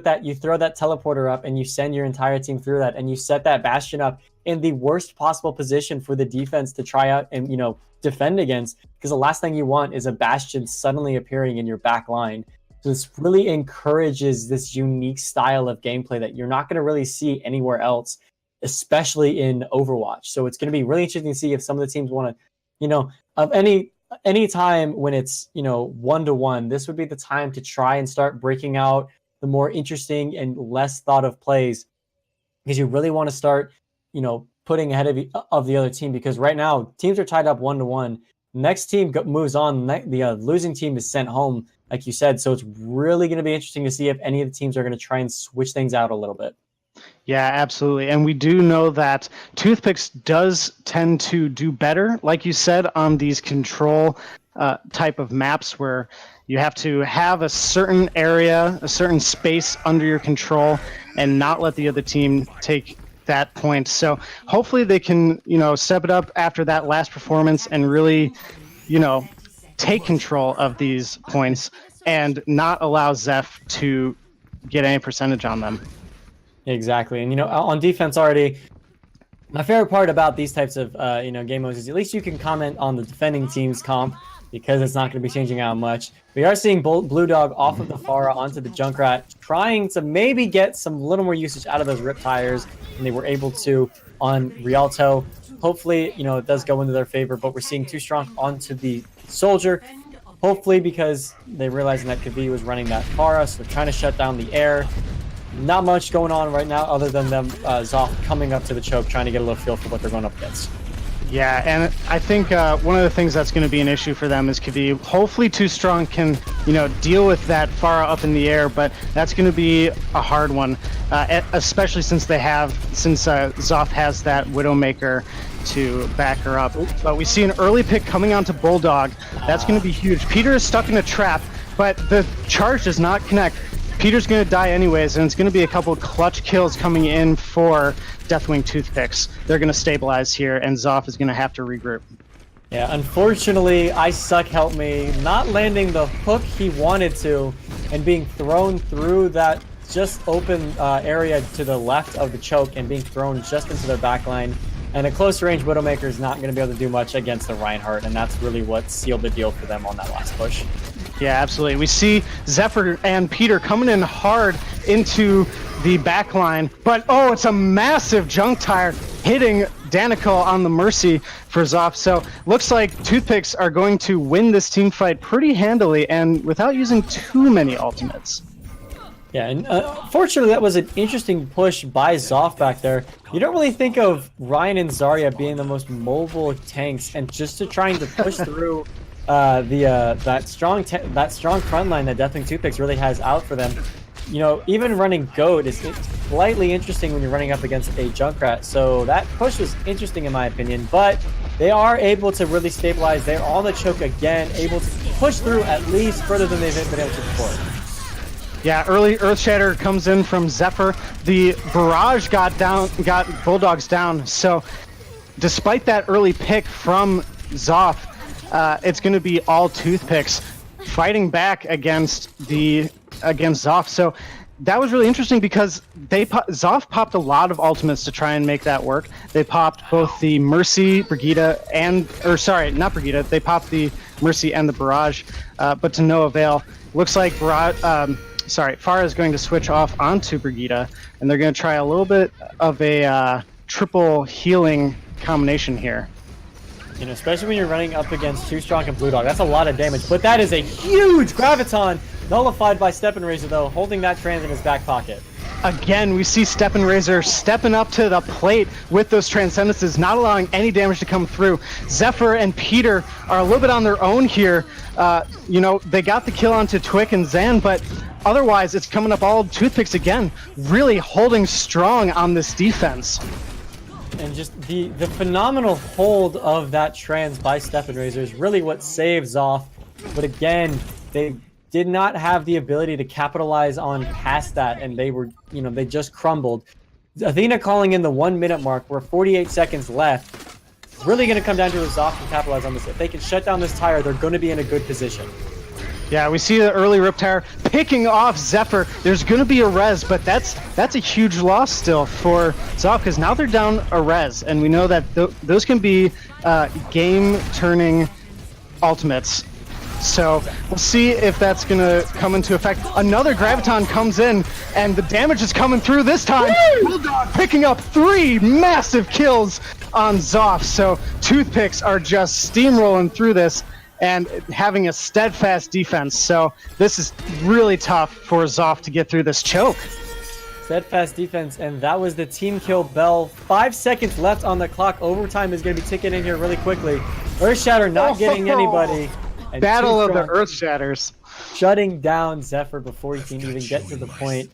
that teleporter up and you send your entire team through that, and you set that Bastion up in the worst possible position for the defense to try out and, you know, defend against, because the last thing you want is a Bastion suddenly appearing in your back line. So this really encourages this unique style of gameplay that you're not going to really see anywhere else, especially in Overwatch. So it's going to be really interesting to see if some of the teams want to, you know, of any time when it's, you know, 1-to-1, this would be the time to try and start breaking out the more interesting and less thought of plays, because you really want to start, you know, putting ahead of the other team, because right now teams are tied up 1-to-1. Next team moves on. The losing team is sent home, like you said. So it's really going to be interesting to see if any of the teams are going to try and switch things out a little bit. Yeah, absolutely. And we do know that Toothpicks does tend to do better, like you said, on these control type of maps where you have to have a certain area, a certain space under your control, and not let the other team take that point. So hopefully they can, you know, step it up after that last performance and really, you know, take control of these points and not allow ZHOFF to get any percentage on them. Exactly. And, you know, on defense already, My favorite part about these types of game modes is at least you can comment on the defending team's comp because it's not going to be changing out much. We are seeing Blue Dog off of the Pharah onto the Junkrat, trying to maybe get some little more usage out of those rip tires than they were able to on Rialto. Hopefully, it does go into their favor, but we're seeing Too Strong onto the Soldier. Hopefully because they realizing that Kavi was running that Pharah, so they're trying to shut down the air. Not much going on right now other than them ZHOFF coming up to the choke, trying to get a little feel for what they're going up against. Yeah, and I think one of the things that's going to be an issue for them is Kavi. Hopefully Too Strong can, deal with that Pharah up in the air, but that's going to be a hard one, especially since ZHOFF has that Widowmaker to back her up. But we see an early pick coming onto Bulldog. That's going to be huge. Peter is stuck in a trap, but the charge does not connect. Peter's going to die anyways, and it's going to be a couple of clutch kills coming in for Deathwing Toothpicks. They're going to stabilize here, and ZHOFF is going to have to regroup. Yeah, unfortunately, I Suck helped me not landing the hook he wanted to and being thrown through that just open area to the left of the choke and being thrown just into their backline. And a close range Widowmaker is not going to be able to do much against the Reinhardt, and that's really what sealed the deal for them on that last push. Yeah, absolutely. We see Zephyr and Peter coming in hard into the back line, but it's a massive junk tire hitting Danica on the Mercy for ZHOFF. So looks like Toothpicks are going to win this team fight pretty handily and without using too many ultimates. Yeah, and fortunately that was an interesting push by ZHOFF back there. You don't really think of Ryan and Zarya being the most mobile tanks, and just to trying to push through that strong front line that Deathwing Toothpicks really has out for them. Even running Goat is slightly interesting when you're running up against a Junkrat. So that push was interesting in my opinion, but they are able to really stabilize. They're on the choke again, able to push through at least further than they've been able to before. Yeah, early Earth Shatter comes in from Zephyr. The barrage got Bulldogs down. So despite that early pick from ZHOFF, it's going to be all Toothpicks fighting back against ZHOFF. So that was really interesting because ZHOFF popped a lot of ultimates to try and make that work. They popped both the Mercy, Brigida, not Brigida. They popped the Mercy and the Barrage, but to no avail. Looks like Pharah is going to switch off onto Brigida, and they're going to try a little bit of a triple healing combination here. Especially when you're running up against Too Strong and Blue Dog. That's a lot of damage, but that is a huge Graviton, nullified by Steppen Razor, though, holding that trans in his back pocket. Again, we see Steppen Razor stepping up to the plate with those Transcendences, not allowing any damage to come through. Zephyr and Peter are a little bit on their own here. They got the kill onto Twick and Zan, but otherwise it's coming up all Toothpicks again, really holding strong on this defense. And just the phenomenal hold of that trans by Steppen Razor is really what saves ZHOFF. But again, they did not have the ability to capitalize on past that, and they were, they just crumbled. Athena calling in the 1 minute mark, where 48 seconds left. It's really going to come down to if ZHOFF can capitalize on this. If they can shut down this tire, they're going to be in a good position. Yeah, we see the early Rip Tire picking off Zephyr. There's going to be a res, but that's a huge loss still for ZHOFF because now they're down a res, and we know that those can be game-turning ultimates. So we'll see if that's going to come into effect. Another Graviton comes in, and the damage is coming through this time. Bulldog picking up 3 massive kills on ZHOFF. So Toothpicks are just steamrolling through this and having a steadfast defense. So this is really tough for ZHOFF to get through this choke. Steadfast defense, and that was the team kill bell. 5 seconds left on the clock. Overtime is going to be ticking in here really quickly. Earthshatter not getting anybody. And Battle of the Earth Shatters. Shutting down Zephyr before he can even get to the point.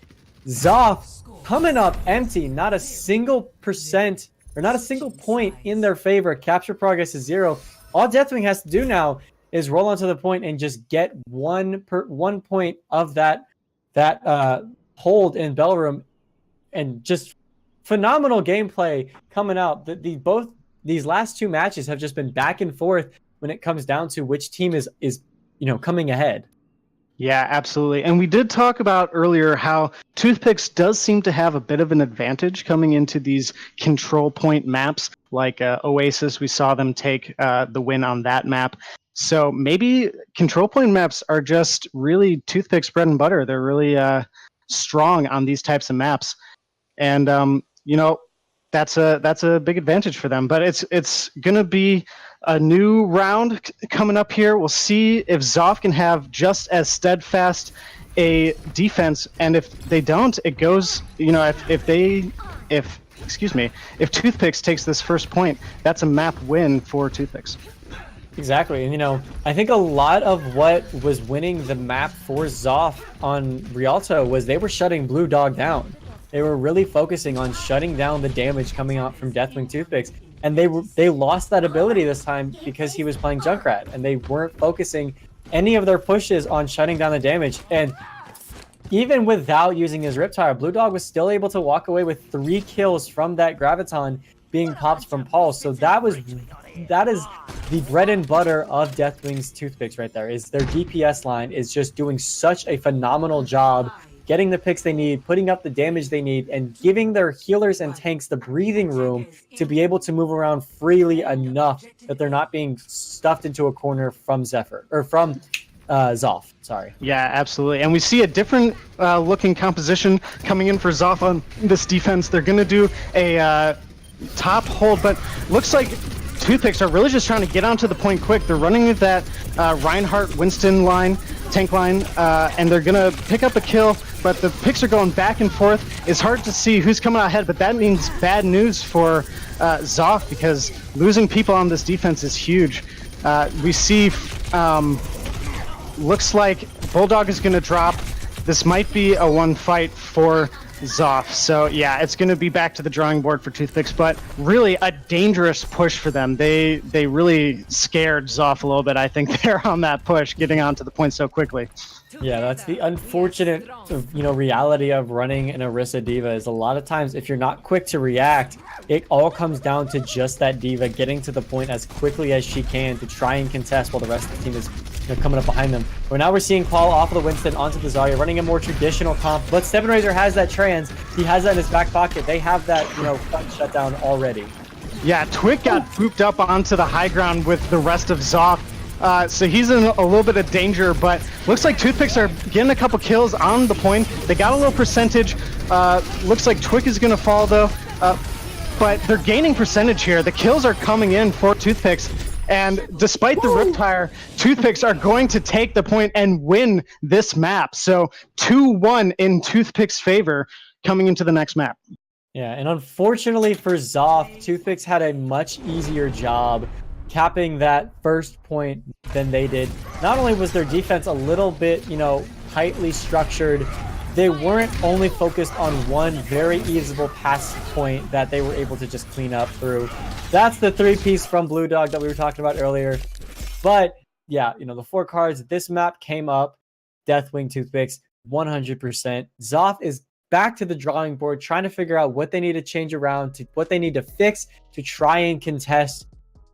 ZHOFF coming up empty. Not a single percent, or not a single point in their favor. Capture progress is 0. All Deathwing has to do now is roll onto the point and just get 1 point of that hold in Bellroom, and just phenomenal gameplay coming out. Both these last 2 matches have just been back and forth when it comes down to which team is coming ahead. Yeah, absolutely. And we did talk about earlier how Toothpicks does seem to have a bit of an advantage coming into these control point maps, like Oasis. We saw them take the win on that map. So maybe control point maps are just really Toothpicks bread and butter. They're really strong on these types of maps, and that's a big advantage for them. But it's gonna be a new round coming up here. We'll see if ZHOFF can have just as steadfast a defense, and if they don't, it goes. If Toothpicks takes this first point, that's a map win for Toothpicks. Exactly. And I think a lot of what was winning the map for ZHOFF on Rialto was they were shutting Blue Dog down. They were really focusing on shutting down the damage coming out from Deathwing Toothpicks. And they lost that ability this time because he was playing Junkrat, and they weren't focusing any of their pushes on shutting down the damage. And even without using his Riptire, Blue Dog was still able to walk away with 3 kills from that Graviton being popped from Pulse. So that is the bread and butter of Deathwing's Toothpicks right there. Is their DPS line is just doing such a phenomenal job getting the picks they need, putting up the damage they need, and giving their healers and tanks the breathing room to be able to move around freely enough that they're not being stuffed into a corner from ZHOFF. Sorry. Yeah, absolutely. And we see a different looking composition coming in for ZHOFF on this defense. They're going to do a top hold, but looks like Toothpicks are really just trying to get onto the point quick. They're running with that Reinhardt Winston line, tank line, and they're going to pick up a kill, but the picks are going back and forth. It's hard to see who's coming out ahead, but that means bad news for ZHOFF, because losing people on this defense is huge. We see looks like Bulldog is going to drop. This might be a one fight for ZHOFF. So yeah, it's going to be back to the drawing board for Toothpicks, but really a dangerous push for them. They really scared ZHOFF a little bit. I think they're on that push, getting onto the point so quickly. Yeah, that's the unfortunate, reality of running an Orisa Diva is a lot of times if you're not quick to react, it all comes down to just that Diva getting to the point as quickly as she can to try and contest while the rest of the team is coming up behind them. But now we're seeing Qual off of the Winston onto the Zarya, running a more traditional comp, but Steppen Razor has that trans. He has that in his back pocket. They have that, front shutdown already. Yeah, Twick got booped up onto the high ground with the rest of ZHOFF. So he's in a little bit of danger, but looks like Toothpicks are getting a couple kills on the point. They got a little percentage. Looks like Twick is going to fall, though. But they're gaining percentage here. The kills are coming in for Toothpicks. And despite the Riptire, Toothpicks are going to take the point and win this map. So 2-1 in Toothpicks' favor coming into the next map. Yeah, and unfortunately for ZHOFF, Toothpicks had a much easier job capping that first point than they did. Not only was their defense a little bit, tightly structured, they weren't only focused on one very easable pass point that they were able to just clean up through. That's the 3-piece from Blue Dog that we were talking about earlier. But yeah, the 4 cards, this map came up, Deathwing Toothpicks, 100%. ZHOFF is back to the drawing board, trying to figure out what they need to change around, to what they need to fix to try and contest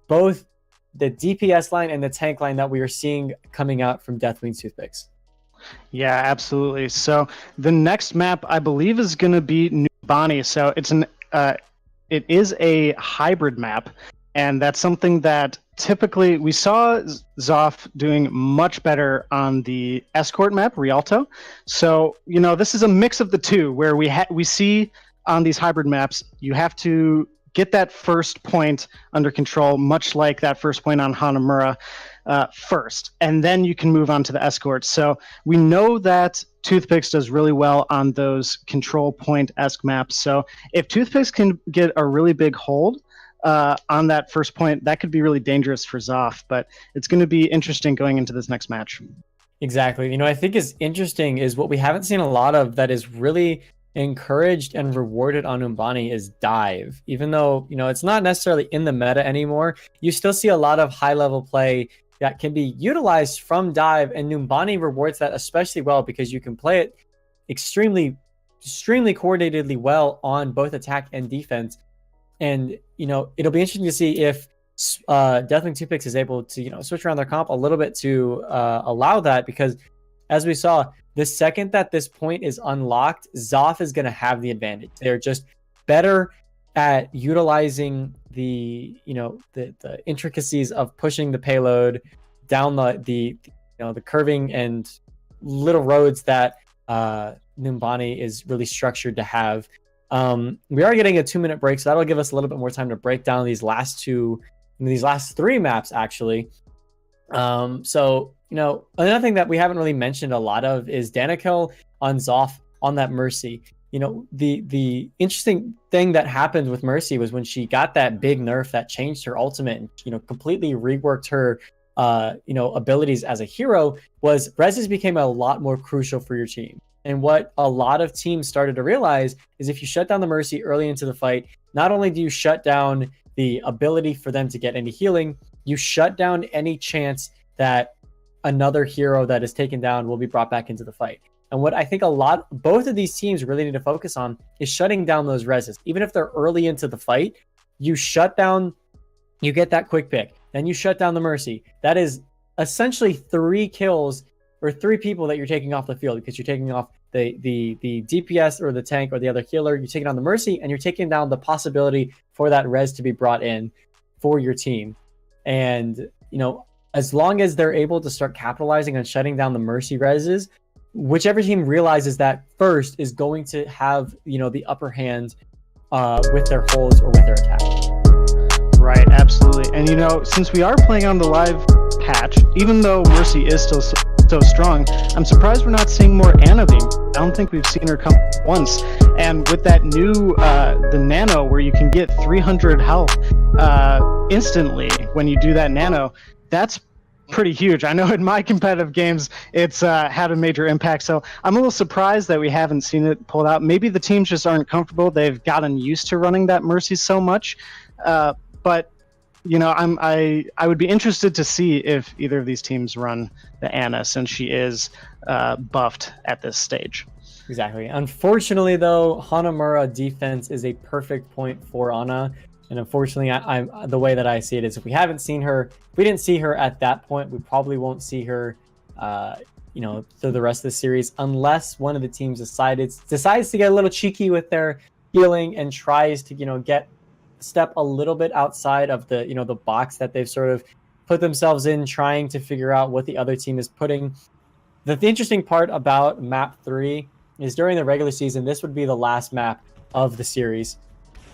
both the DPS line and the tank line that we are seeing coming out from Deathwing Toothpicks. Yeah, absolutely. So the next map, I believe, is going to be New Bonnie. So it is a hybrid map, and that's something that typically we saw ZHOFF doing much better on the escort map, Rialto. So this is a mix of the two, where we see on these hybrid maps you have to get that first point under control, much like that first point on Hanamura first, and then you can move on to the escorts. So we know that Toothpicks does really well on those control point-esque maps. So if Toothpicks can get a really big hold on that first point, that could be really dangerous for ZHOFF, but it's going to be interesting going into this next match. Exactly. I think is interesting is what we haven't seen a lot of that is really encouraged and rewarded on Umbani is dive. Even though, it's not necessarily in the meta anymore, you still see a lot of high-level play that can be utilized from dive, and Numbani rewards that especially well because you can play it extremely coordinatedly well on both attack and defense. And, it'll be interesting to see if Deathwing Toothpicks is able to, switch around their comp a little bit to allow that, because as we saw, the second that this point is unlocked, ZHOFF is going to have the advantage. They're just better at utilizing the intricacies of pushing the payload down the curving and little roads that Numbani is really structured to have. We are getting a 2-minute break, so that'll give us a little bit more time to break down these last 3 maps actually. So another thing that we haven't really mentioned a lot of is Danikil on ZHOFF on that Mercy. The interesting thing that happened with Mercy was when she got that big nerf that changed her ultimate and completely reworked her abilities as a hero, was reses became a lot more crucial for your team. And what a lot of teams started to realize is if you shut down the Mercy early into the fight, not only do you shut down the ability for them to get any healing, you shut down any chance that another hero that is taken down will be brought back into the fight. And what I think both of these teams really need to focus on is shutting down those reses. Even if they're early into the fight, you shut down, you get that quick pick, then you shut down the Mercy. That is essentially 3 kills or 3 people that you're taking off the field, because you're taking off the DPS or the tank or the other healer, you're taking on the Mercy, and you're taking down the possibility for that res to be brought in for your team. And as long as they're able to start capitalizing on shutting down the Mercy reses, whichever team realizes that first is going to have the upper hand with their holds or with their attack. Right, absolutely. And since we are playing on the live patch, even though Mercy is still so strong, I'm surprised we're not seeing more Ana beam. I don't think we've seen her come once. And with that new the nano, where you can get 300 health instantly when you do that nano, that's pretty huge. I know in my competitive games it's had a major impact, so I'm a little surprised that we haven't seen it pulled out. Maybe the teams just aren't comfortable. They've gotten used to running that Mercy so much, but I would be interested to see if either of these teams run the Ana, since she is buffed at this stage. Exactly. Unfortunately, though, Hanamura defense is a perfect point for Ana. And unfortunately, I the way that I see it is, if we didn't see her at that point, we probably won't see her, through the rest of the series, unless one of the teams decides to get a little cheeky with their healing and tries to, step a little bit outside of the, the box that they've sort of put themselves in, trying to figure out what the other team is putting. The interesting part about map 3 is during the regular season, this would be the last map of the series.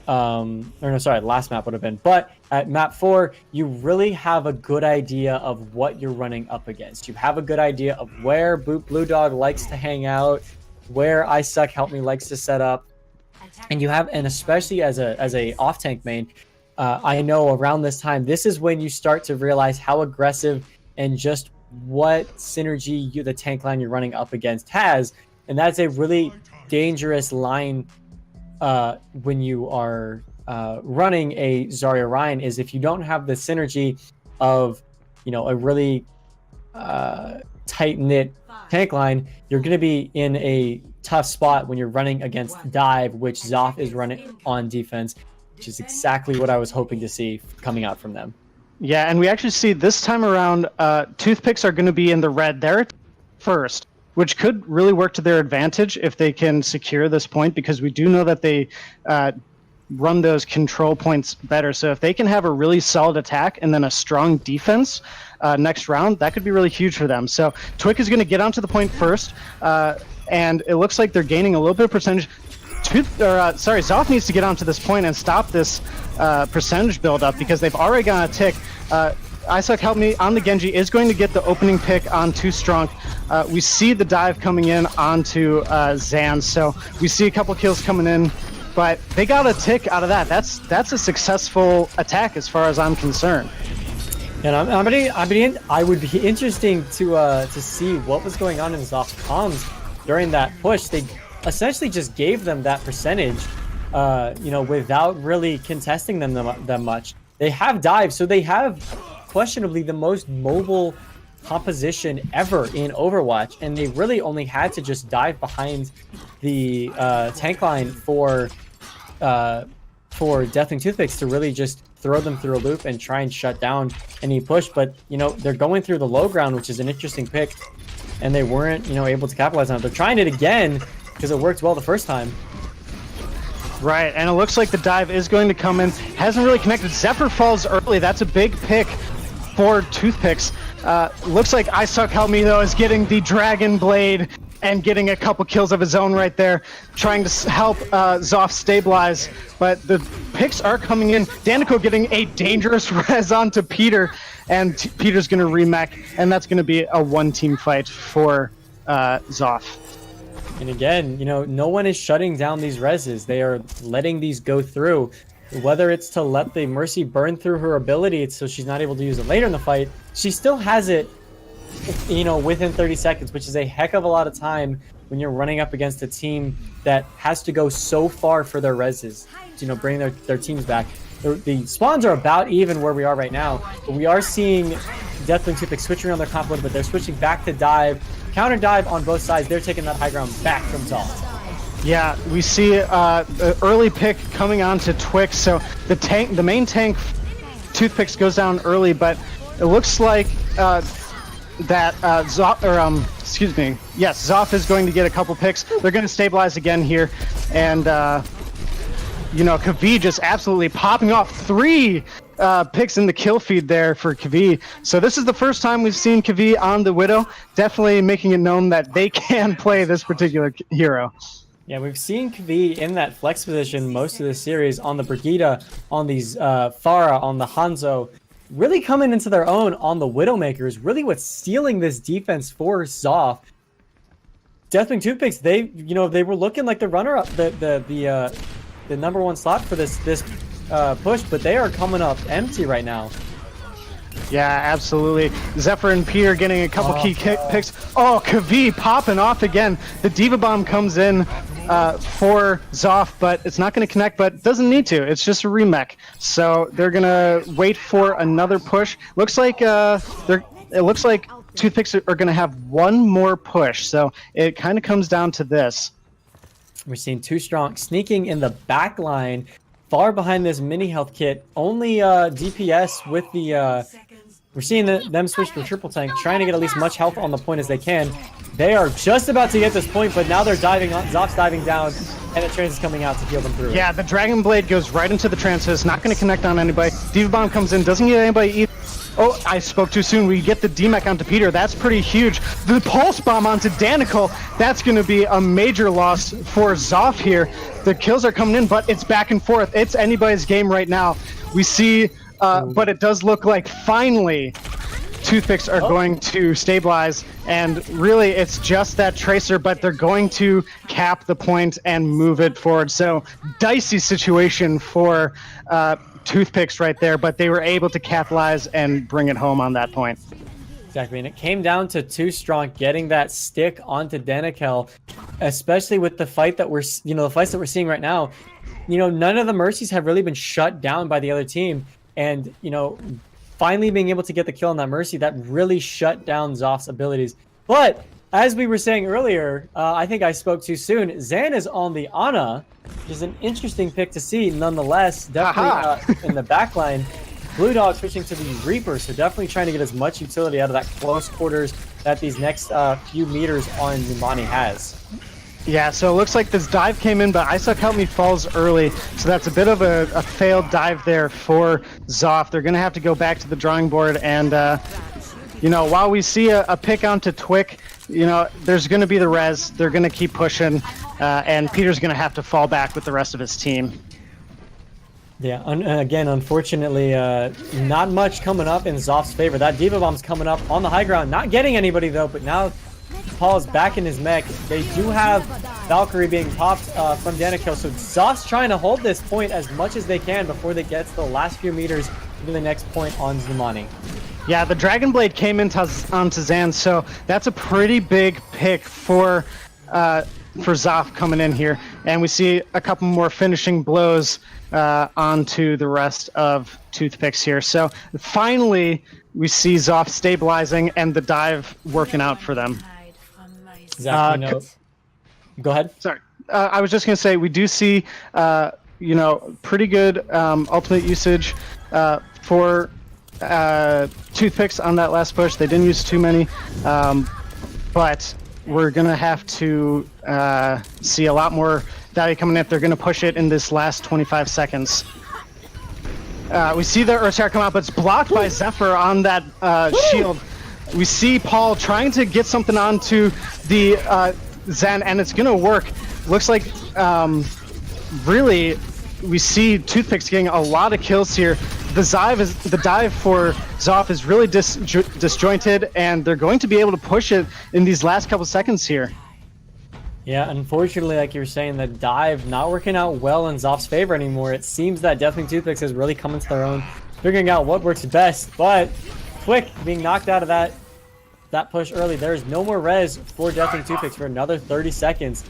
The last map would have been. But at map 4, you really have a good idea of what you're running up against. You have a good idea of where Blue Dog likes to hang out, where I Suck Help Me likes to set up. And especially as a off tank main, I know around this time, this is when you start to realize how aggressive and just what synergy the tank line you're running up against has. And that's a really dangerous line when you are running a Zarya Rein, is if you don't have the synergy of a really tight-knit tank line, you're going to be in a tough spot when you're running against Dive, which ZHOFF is running on defense, which is exactly what I was hoping to see coming out from them. Yeah, and we actually see this time around, Toothpicks are going to be in the red. They're first, which could really work to their advantage if they can secure this point, because we do know that they run those control points better. So if they can have a really solid attack and then a strong defense next round, that could be really huge for them. So Twick is going to get onto the point first, and it looks like they're gaining a little bit of percentage. ZHOFF needs to get onto this point and stop this percentage build-up, because they've already got a tick. Isaac Help Me on the Genji is going to get the opening pick on Too Strong. We see the dive coming in onto Zan, so we see a couple kills coming in, but they got a tick out of that. That's a successful attack as far as I'm concerned. And I would be interesting to see what was going on in ZHOFF's comms during that push. They essentially just gave them that percentage, without really contesting them that much. They have dive, so they have questionably the most mobile composition ever in Overwatch, and they really only had to just dive behind the tank line for Deathwing Toothpicks to really just throw them through a loop and try and shut down any push. But they're going through the low ground, which is an interesting pick. and they weren't, you know, able to capitalize on it. They're trying it again because it worked well the first time. Right, and it looks like the dive is going to come in. Hasn't really connected. Zephyr falls early. That's a big pick for Toothpicks. Looks like I Suck Help Me, though, is getting the Dragon Blade and getting a couple kills of his own right there, trying to help ZHOFF stabilize. But the picks are coming in. Danica getting a dangerous res onto Peter, and Peter's going to remech, and that's going to be a one-team fight for ZHOFF. And again, you know, no one is shutting down these reses. They are letting these go through. Whether it's to let the Mercy burn through her ability so she's not able to use it later in the fight, she still has it, you know, within 30 seconds, which is a heck of a lot of time when you're running up against a team that has to go so far for their reses to, you know, bring their teams back. The spawns are about even where we are right now, but we are seeing Deathwings Toothpick switching around their comp a little bit. They're switching back to dive, counter dive on both sides. They're taking that high ground back from ZHOFF. Yeah, we see an early pick coming on to Twix, so the main tank, Toothpicks, goes down early, but it looks like ZHOFF is going to get a couple picks. They're going to stabilize again here, and you know, Kavee just absolutely popping off 3 picks in the kill feed there for Kavee. So this is the first time we've seen Kavee on the Widow, definitely making it known that they can play this particular hero. Yeah, we've seen Kavee in that flex position most of the series on the Brigida, on these Pharah, on the Hanzo, really coming into their own on the Widowmakers, really what's stealing this defense for ZHOFF. Deathwing Toothpicks, they were looking like the runner-up, the number 1 slot for this push, but they are coming up empty right now. Yeah, absolutely. Zephyr and Peter getting a couple key picks. Oh, Kavee popping off again. The Diva Bomb comes in for ZHOFF, but it's not going to connect, but doesn't need to. It's just a remech. So they're going to wait for another push. Looks like it looks like Toothpicks are going to have one more push. So it kind of comes down to this. We're seeing Too Strong sneaking in the back line, far behind this mini health kit. Only DPS with the... We're seeing them switch to a triple tank, trying to get at least much health on the point as they can. They are just about to get this point, but now they're diving on. ZHOFF's diving down, and the trans is coming out to heal them through. Yeah, the Dragon Blade goes right into the transfers, not going to connect on anybody. Diva Bomb comes in, doesn't get anybody either. Oh, I spoke too soon. We get the DMEC onto Peter. That's pretty huge. The Pulse Bomb onto Danica. That's going to be a major loss for ZHOFF here. The kills are coming in, but it's back and forth. It's anybody's game right now. We see, but it does look like finally Toothpicks are going to stabilize, and really it's just that Tracer, but they're going to cap the point and move it forward. So dicey situation for Toothpicks right there, but they were able to capitalize and bring it home on that point. Exactly, and it came down to Too Strong getting that stick onto Danica, especially with the fight that we're, the fights that we're seeing right now. None of the Mercies have really been shut down by the other team, and finally being able to get the kill on that Mercy, that really shut down ZHOFF's abilities. But as we were saying earlier, I think I spoke too soon. Zan is on the Ana, which is an interesting pick to see nonetheless. Definitely in the backline. Blue Dog switching to the Reaper, so definitely trying to get as much utility out of that close quarters that these next few meters on Numani has. Yeah, so it looks like this dive came in, but I Suck Help Me falls early, so that's a bit of a failed dive there for ZHOFF. They're going to have to go back to the drawing board, and while we see a pick onto Twick, there's going to be the res. They're going to keep pushing, and Peter's going to have to fall back with the rest of his team. Yeah, again, unfortunately, not much coming up in ZHOFF's favor. That Diva Bomb's coming up on the high ground, not getting anybody though, but now Paul's back in his mech. They do have Valkyrie being popped from Danica, so ZHOFF's trying to hold this point as much as they can before they get to the last few meters to the next point on Numani. Yeah, the Dragon Blade came into onto Zan, so that's a pretty big pick for ZHOFF coming in here, and we see a couple more finishing blows onto the rest of Toothpicks here. So finally, we see ZHOFF stabilizing and the dive working out for them. Exactly. Go ahead. Sorry, I was just gonna say we do see pretty good ultimate usage for Toothpicks on that last push. They didn't use too many. but we're going to have to see a lot more value coming in if they're going to push it in this last 25 seconds. We see the Earthshatter come out, but it's blocked by Zephyr on that shield. We see Paul trying to get something onto the Zen, and it's going to work. Looks like, really, we see Toothpick's getting a lot of kills here. The dive for ZHOFF is really disjointed, and they're going to be able to push it in these last couple seconds here. Yeah, unfortunately, like you were saying, the dive not working out well in ZHOFF's favor anymore. It seems that Deathwing Toothpicks has really come into their own, figuring out what works best. But Quick being knocked out of that push early. There's no more res for Deathwing Toothpicks for another 30 seconds.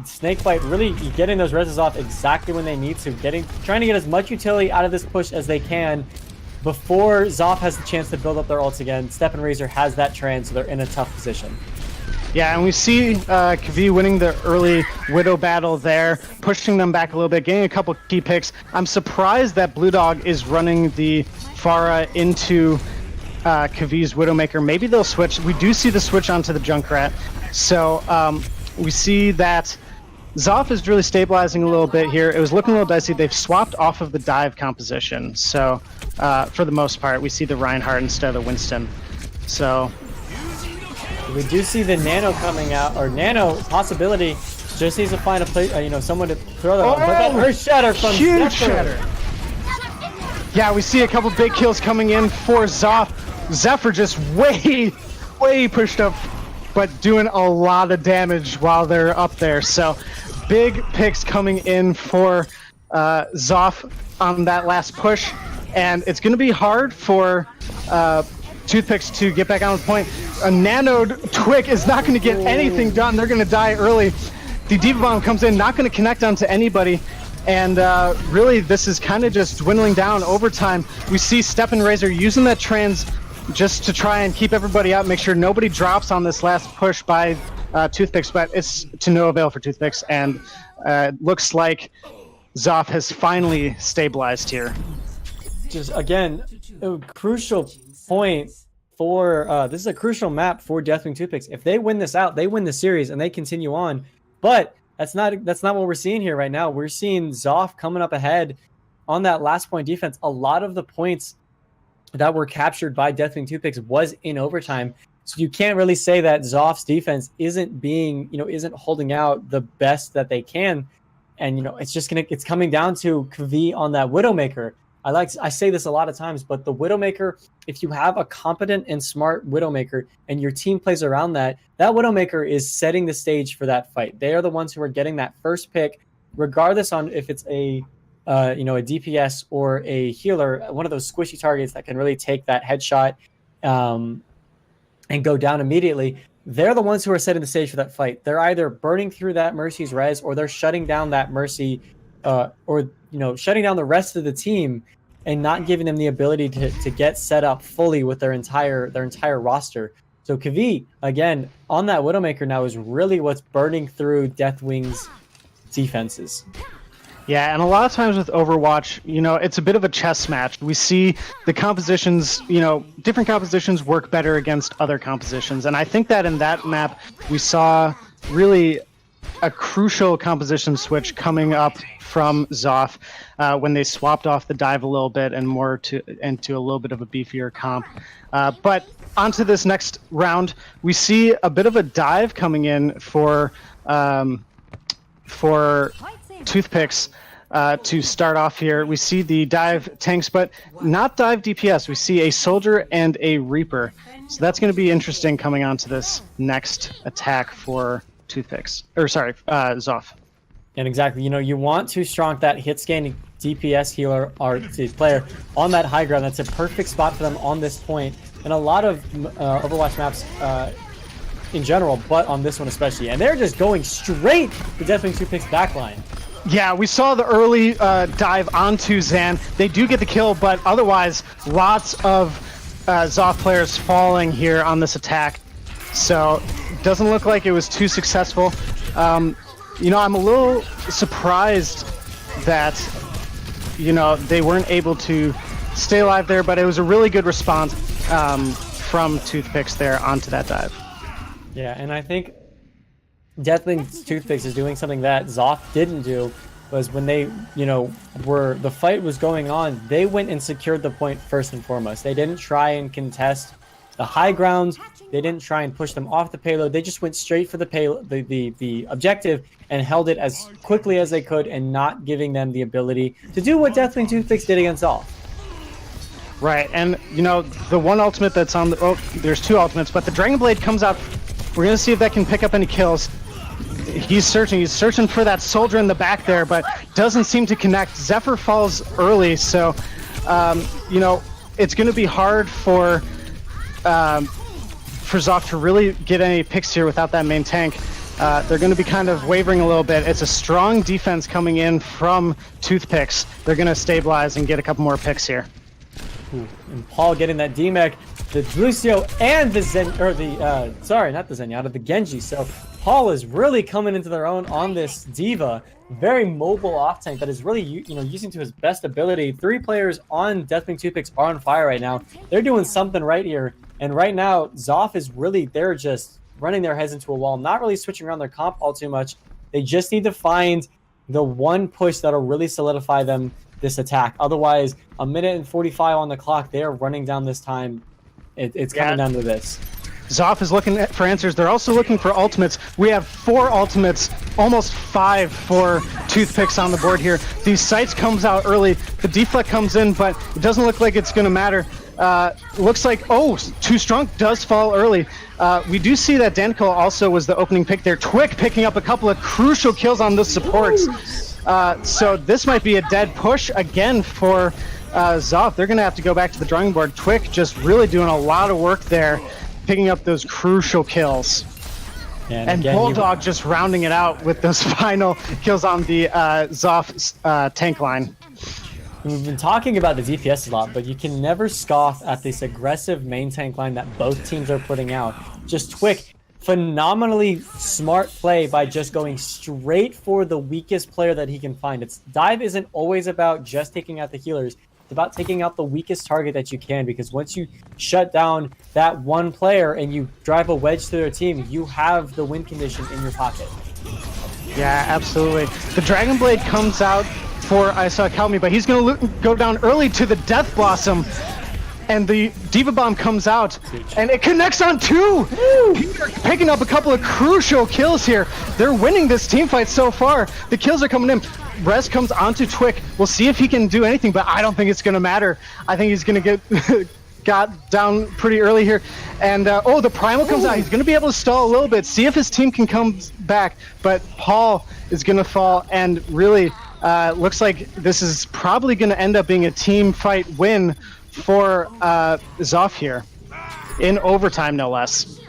Snakebite really getting those reses off exactly when they need to, trying to get as much utility out of this push as they can before ZHOFF has the chance to build up their ults again. Step and Razor has that trend, so they're in a tough position. Yeah, and we see Kavii winning the early Widow battle there, pushing them back a little bit, getting a couple key picks. I'm surprised that Blue Dog is running the Pharah into Kavii's Widowmaker. Maybe they'll switch. We do see the switch onto the Junkrat. So we see that ZHOFF is really stabilizing a little bit here. It was looking a little dicey. They've swapped off of the dive composition. So for the most part, we see the Reinhardt instead of the Winston. So we do see the Nano coming out, or Nano possibility. Just needs to find a place, someone to throw that on. But that Earthshatter from huge Zephyr. shatter. Yeah, we see a couple big kills coming in for ZHOFF. Zephyr just way pushed up, but doing a lot of damage while they're up there. So big picks coming in for ZHOFF on that last push, and it's going to be hard for Toothpicks to get back on the point. A nanoed Twick is not going to get anything done. They're going to die early. The Diva Bomb comes in, not going to connect onto anybody. And really, this is kind of just dwindling down over time. We see Step and Razor using that trans just to try and keep everybody out, make sure nobody drops on this last push by Toothpicks, but it's to no avail for Toothpicks. And looks like ZHOFF has finally stabilized here. Just, again, a crucial point for this is a crucial map for Deathwing Toothpicks. If they win this out, they win the series and they continue on. But that's not what we're seeing here right now. We're seeing ZHOFF coming up ahead on that last point defense. A lot of the points that were captured by Deathwing Toothpicks was in overtime. So you can't really say that ZHOFF's defense isn't holding out the best that they can. And it's coming down to Kavii on that Widowmaker. I say this a lot of times, but the Widowmaker, if you have a competent and smart Widowmaker and your team plays around that Widowmaker is setting the stage for that fight. They are the ones who are getting that first pick, regardless on if it's a DPS or a healer, one of those squishy targets that can really take that headshot and go down immediately. They're the ones who are setting the stage for that fight. They're either burning through that Mercy's res, or they're shutting down that Mercy, or shutting down the rest of the team and not giving them the ability to get set up fully with their entire roster. So Kavii, again, on that Widowmaker now is really what's burning through Deathwing's defenses. Yeah, and a lot of times with Overwatch, it's a bit of a chess match. We see the compositions, different compositions work better against other compositions. And I think that in that map, we saw really a crucial composition switch coming up from ZHOFF when they swapped off the dive a little bit and more into a little bit of a beefier comp. But onto this next round, we see a bit of a dive coming in for Toothpicks to start off here. We see the dive tanks, but not dive DPS. We see a soldier and a reaper. So that's going to be interesting coming onto this next attack for Toothpicks. ZHOFF. And exactly, you want to strong that hit scanning DPS healer or player on that high ground. That's a perfect spot for them on this point. And a lot of Overwatch maps in general, but on this one especially. And they're just going straight to Deathwing Toothpicks backline. Yeah, we saw the early dive onto Zan. They do get the kill, but otherwise, lots of ZHOFF players falling here on this attack. So, doesn't look like it was too successful. I'm a little surprised that, they weren't able to stay alive there, but it was a really good response from Toothpicks there onto that dive. Yeah, and I think Deathwings Toothpicks is doing something that ZHOFF didn't do, was when they, the fight was going on, they went and secured the point first and foremost. They didn't try and contest the high grounds. They didn't try and push them off the payload. They just went straight for the payload, the objective, and held it as quickly as they could, and not giving them the ability to do what Deathwing Toothpicks did against ZHOFF. Right, and the one ultimate that's on the there's two ultimates, but the Dragon Blade comes out. We're gonna see if that can pick up any kills. He's searching for that soldier in the back there, but doesn't seem to connect. Zephyr falls early, so it's gonna be hard for ZHOFF to really get any picks here without that main tank. They're going to be kind of wavering a little bit. It's a strong defense coming in from Toothpicks. They're going to stabilize and get a couple more picks here. Ooh, and Paul getting that DMAC, the Lucio, and the the Genji. So Paul is really coming into their own on this D.Va. Very mobile off tank that is really using to his best ability. 3 players on Deathwing Toothpicks are on fire right now. They're doing something right here. And right now, ZHOFF is really, they're just running their heads into a wall, not really switching around their comp all too much. They just need to find the one push that'll really solidify them this attack. Otherwise, 1:45 on the clock, they are running down this time. It's coming down to this. ZHOFF is looking for answers. They're also looking for ultimates. We have 4 ultimates, almost 5 for Toothpicks on the board here. These sights comes out early. The deflect comes in, but it doesn't look like it's going to matter. Looks like, Too Strong does fall early. We do see that Danica also was the opening pick there. Twick picking up a couple of crucial kills on the supports. So this might be a dead push again for ZHOFF. They're going to have to go back to the drawing board. Twick just really doing a lot of work there, picking up those crucial kills. And again, Bulldog just rounding it out with those final kills on the ZHOFF tank line. We've been talking about the DPS a lot, but you can never scoff at this aggressive main tank line that both teams are putting out. Just Twick, phenomenally smart play by just going straight for the weakest player that he can find. Dive isn't always about just taking out the healers. It's about taking out the weakest target that you can, because once you shut down that one player and you drive a wedge through their team, you have the win condition in your pocket. Yeah, absolutely. The Dragon Blade comes out for Calmy, but he's going to go down early to the Death Blossom, and the D.Va Bomb comes out, and it connects on 2! Peter picking up a couple of crucial kills here. They're winning this team fight so far. The kills are coming in. Rez comes onto Twick. We'll see if he can do anything, but I don't think it's going to matter. I think he's going to get got down pretty early here. And, the Primal comes out. He's going to be able to stall a little bit, see if his team can come back, but Paul is going to fall, and really looks like this is probably going to end up being a team fight win for ZHOFF here, in overtime no less.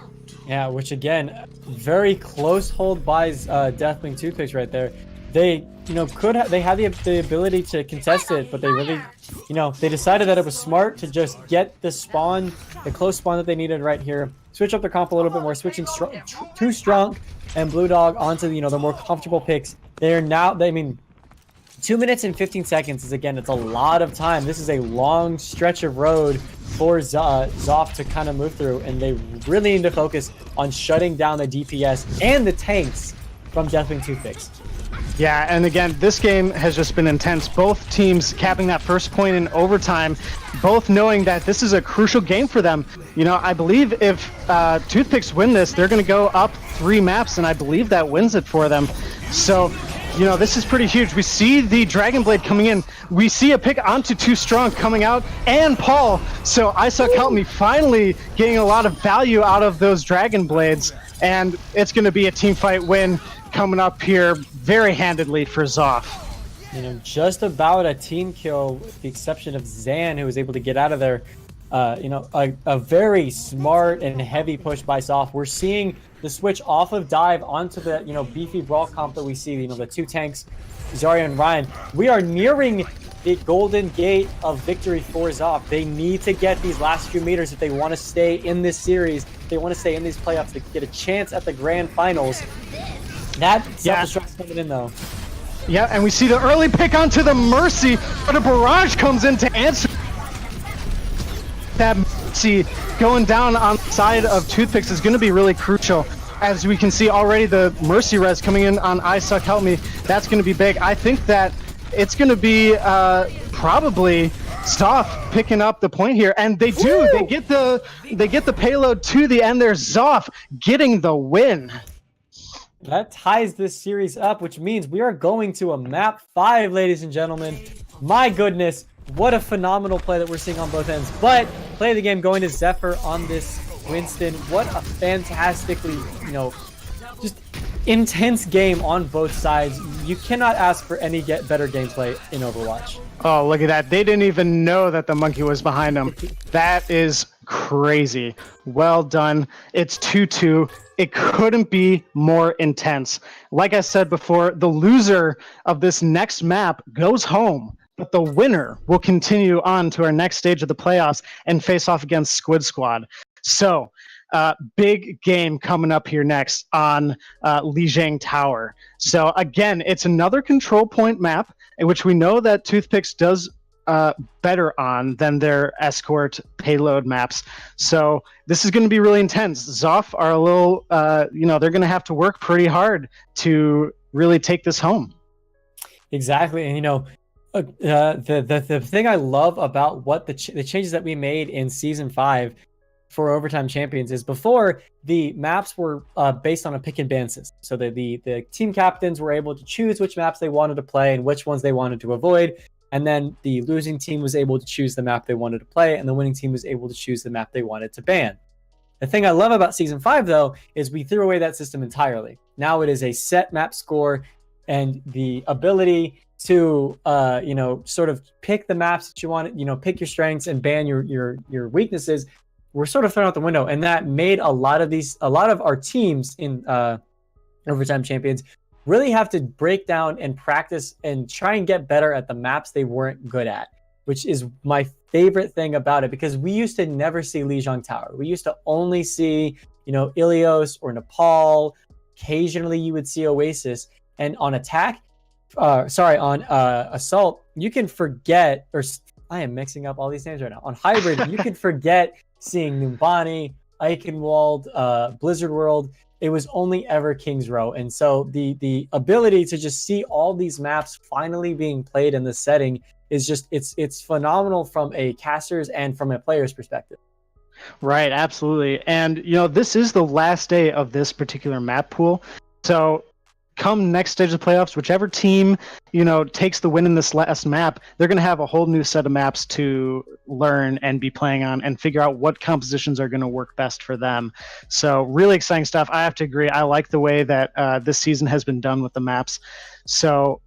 Yeah, which again, very close hold by Deathwing Toothpicks right there. They, they had the ability to contest it, but they really, they decided that it was smart to just get the close spawn that they needed right here. Switch up their comp a little bit more, switching Too Strong and Blue Dog onto the more comfortable picks. They are now, 2 minutes and 15 seconds is, again, it's a lot of time. This is a long stretch of road for ZHOFF to kind of move through, and they really need to focus on shutting down the DPS and the tanks from Deathwing Toothpicks. Yeah, and again, this game has just been intense. Both teams capping that first point in overtime, both knowing that this is a crucial game for them. I believe if Toothpicks win this, they're going to go up 3 maps, and I believe that wins it for them. So, this is pretty huge. We see the Dragon Blade coming in. We see a pick onto Too Strong coming out, and Paul. So Calmy finally getting a lot of value out of those Dragon Blades, and it's going to be a team fight win coming up here very handedly for ZHOFF. Just about a team kill, with the exception of Zan, who was able to get out of there. A very smart and heavy push by ZHOFF. We're seeing the switch off of Dive onto the beefy brawl comp that we see, the 2 tanks, Zarya and Ryan. We are nearing the golden gate of victory for ZHOFF. They need to get these last few meters if they want to stay in this series, if they want to stay in these playoffs, to get a chance at the grand finals. That self-destruct's coming in, though. Yeah, and we see the early pick onto the Mercy, but a barrage comes in to answer. that Mercy going down on the side of Toothpicks is going to be really crucial. As we can see already, the Mercy res coming in on I Suck Help Me, that's going to be big. I think that it's going to be probably ZHOFF picking up the point here, and they do. Woo! They get the payload to the end. There's ZHOFF getting the win. That ties this series up, which means we are going to a map 5, ladies and gentlemen. My goodness, what a phenomenal play that we're seeing on both ends. But play of the game going to Zephyr on this Winston. What a fantastically, just intense game on both sides. You cannot ask for any better gameplay in Overwatch. Oh, look at that. They didn't even know that the monkey was behind them. That is crazy. Well done. It's 2-2. It couldn't be more intense. Like I said before, the loser of this next map goes home, but the winner will continue on to our next stage of the playoffs and face off against Squid Squad. So, big game coming up here next on Lijiang Tower. So again, it's another control point map in which we know that Toothpicks does better on than their escort payload maps. So this is going to be really intense. ZHOFF are a little, they're going to have to work pretty hard to really take this home. Exactly. And, the thing I love about what the changes that we made in Season 5 for Overtime Champions is before the maps were based on a pick and ban system. So the team captains were able to choose which maps they wanted to play and which ones they wanted to avoid. And then the losing team was able to choose the map they wanted to play, and the winning team was able to choose the map they wanted to ban. The thing I love about Season 5, though, is we threw away that system entirely. Now it is a set map score, and the ability to, sort of pick the maps that you want, pick your strengths and ban your weaknesses, were sort of thrown out the window. And that made a lot of our teams in Overtime Champions really have to break down and practice and try and get better at the maps they weren't good at, which is my favorite thing about it, because we used to never see Lijiang Tower. We used to only see, Ilios or Nepal. Occasionally you would see Oasis. And on Assault, you can forget, or I am mixing up all these names right now. On Hybrid, you can forget seeing Numbani, Eichenwald, Blizzard World. It was only ever Kings Row. And so the ability to just see all these maps finally being played in this setting is just, it's phenomenal from a caster's and from a player's perspective. Right, absolutely. And, this is the last day of this particular map pool. So come next stage of playoffs, whichever team, takes the win in this last map, they're going to have a whole new set of maps to learn and be playing on and figure out what compositions are going to work best for them. So really exciting stuff. I have to agree. I like the way that this season has been done with the maps. So,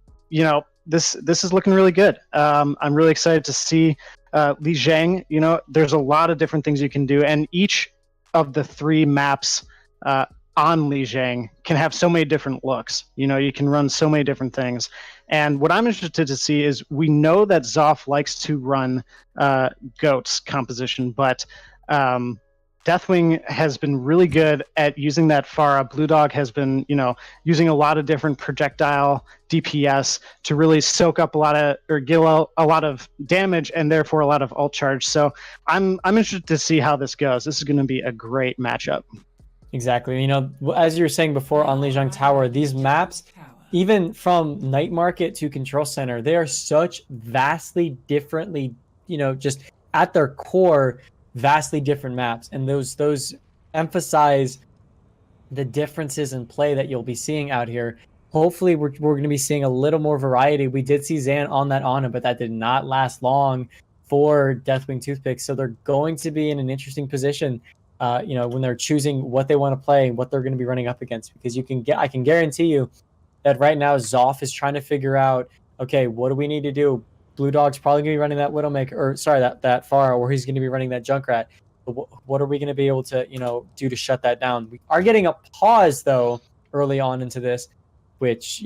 this is looking really good. I'm really excited to see Lijiang. There's a lot of different things you can do, and each of the 3 maps on Lijiang can have so many different looks. You can run so many different things. And what I'm interested to see is, we know that ZHOFF likes to run GOAT's composition, but Deathwing has been really good at using that Pharah. Blue Dog has been, using a lot of different projectile DPS to really soak up get a lot of damage and therefore a lot of ult charge. So I'm interested to see how this goes. This is going to be a great matchup. Exactly. As you were saying before on Lijiang Tower, these maps, even from Night Market to Control Center, they are such vastly differently, just at their core, vastly different maps. And those emphasize the differences in play that you'll be seeing out here. Hopefully we're going to be seeing a little more variety. We did see Zan on that Ana, but that did not last long for Deathwing Toothpick. So they're going to be in an interesting position when they're choosing what they want to play and what they're going to be running up against, because I can guarantee you that right now ZHOFF is trying to figure out, okay, what do we need to do? Blue Dog's probably going to be running that Widowmaker, or sorry, that Pharah, or he's going to be running that Junkrat. But what are we going to be able to, do to shut that down? We are getting a pause though early on into this, which,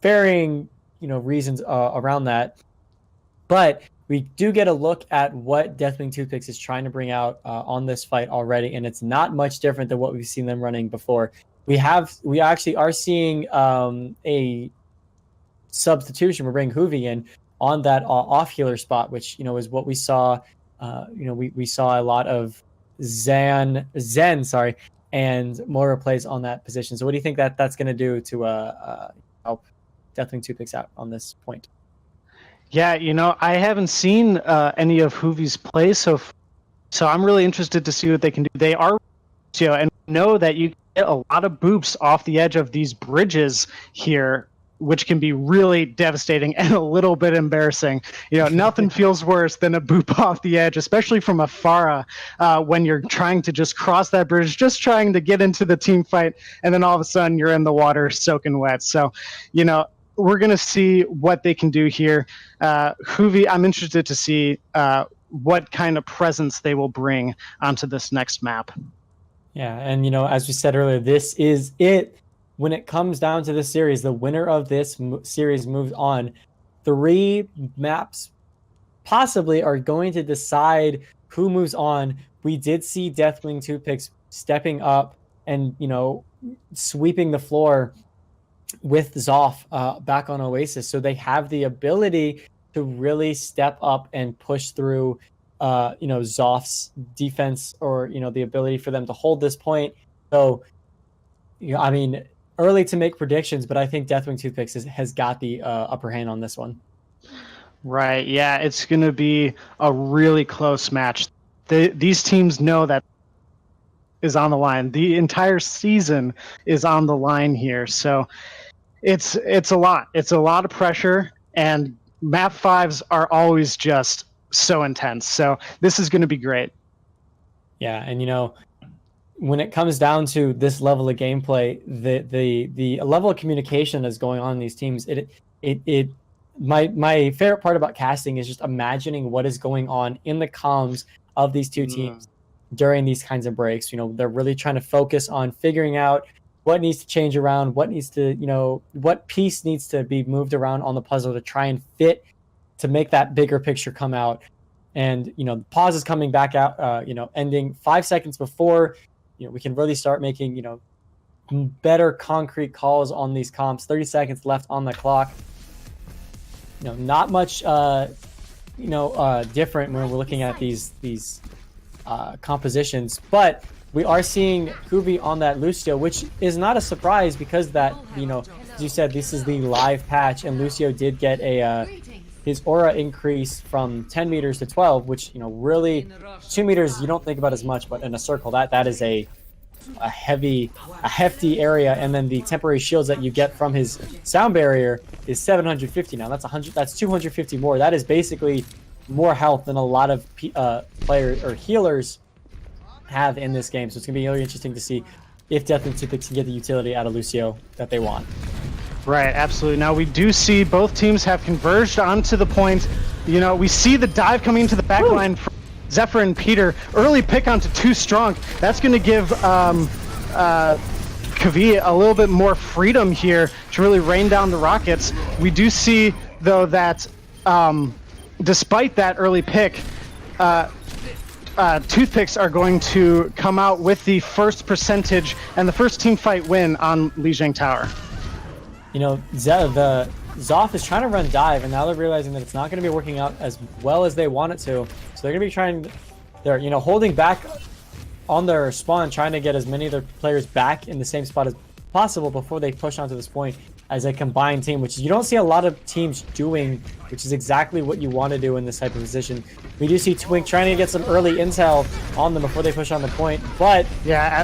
varying, reasons around that. But we do get a look at what Deathwing Toothpicks is trying to bring out on this fight already, and it's not much different than what we've seen them running before. We actually are seeing a substitution. We're bringing Hoovy in on that off healer spot, which is what we saw we saw a lot of Zen, sorry, and Moira plays on that position. So what do you think that's going to do to help Deathwing Toothpicks out on this point? Yeah, I haven't seen any of Hoovie's plays, so I'm really interested to see what they can do. They are, and know that you get a lot of boops off the edge of these bridges here, which can be really devastating and a little bit embarrassing. Nothing feels worse than a boop off the edge, especially from a Pharah, when you're trying to just cross that bridge, just trying to get into the team fight, and then all of a sudden you're in the water soaking wet. So, we're going to see what they can do here. Hoovie, I'm interested to see what kind of presence they will bring onto this next map. Yeah, and as we said earlier, this is it. When it comes down to this series, the winner of this series moves on. 3 maps possibly are going to decide who moves on. We did see Deathwing Toothpicks stepping up and, sweeping the floor with ZHOFF back on Oasis. So they have the ability to really step up and push through, ZHOFF's defense, or, the ability for them to hold this point. So, early to make predictions, but I think Deathwing Toothpicks has got the upper hand on this one. Right. Yeah, it's going to be a really close match. These teams know that is on the line. The entire season is on the line here. So it's a lot. It's a lot of pressure, and map 5s are always just so intense. So this is going to be great. Yeah, and when it comes down to this level of gameplay, the level of communication that's going on in these teams, my favorite part about casting is just imagining what is going on in the comms of these two teams during these kinds of breaks. They're really trying to focus on figuring out what needs to change around, what piece needs to be moved around on the puzzle to try and fit to make that bigger picture come out. And the pause is coming back out, ending 5 seconds before we can really start making better concrete calls on these comps. 30 seconds left on the clock. Not much different when we're looking at these compositions, but we are seeing Hoovie on that Lucio, which is not a surprise because that as you said, this is the live patch, and Lucio did get his aura increase from 10 meters to 12, which really 2 meters you don't think about as much, but in a circle that is a hefty area. And then the temporary shields that you get from his sound barrier is 750 now. That's 100. That's 250 more. That is basically more health than a lot of players or healers have in this game. So it's gonna be really interesting to see if Deathwing Toothpicks can get the utility out of Lucio that they want. Right, absolutely. Now we do see both teams have converged onto the point. We see the dive coming into the back line from Zephyr and Peter. Early pick onto Too Strong. That's going to give Kavi a little bit more freedom here to really rain down the rockets. We do see, though, that despite that early pick, Toothpicks are going to come out with the first percentage and the first team fight win on Lijiang Tower. The ZHOFF is trying to run dive, and now they're realizing that it's not going to be working out as well as they want it to. So they're going to be trying, they're holding back on their spawn, trying to get as many of their players back in the same spot as possible before they push onto this point as a combined team, which you don't see a lot of teams doing, which is exactly what you want to do in this type of position. We do see Twink trying to get some early intel on them before they push on the point, but yeah.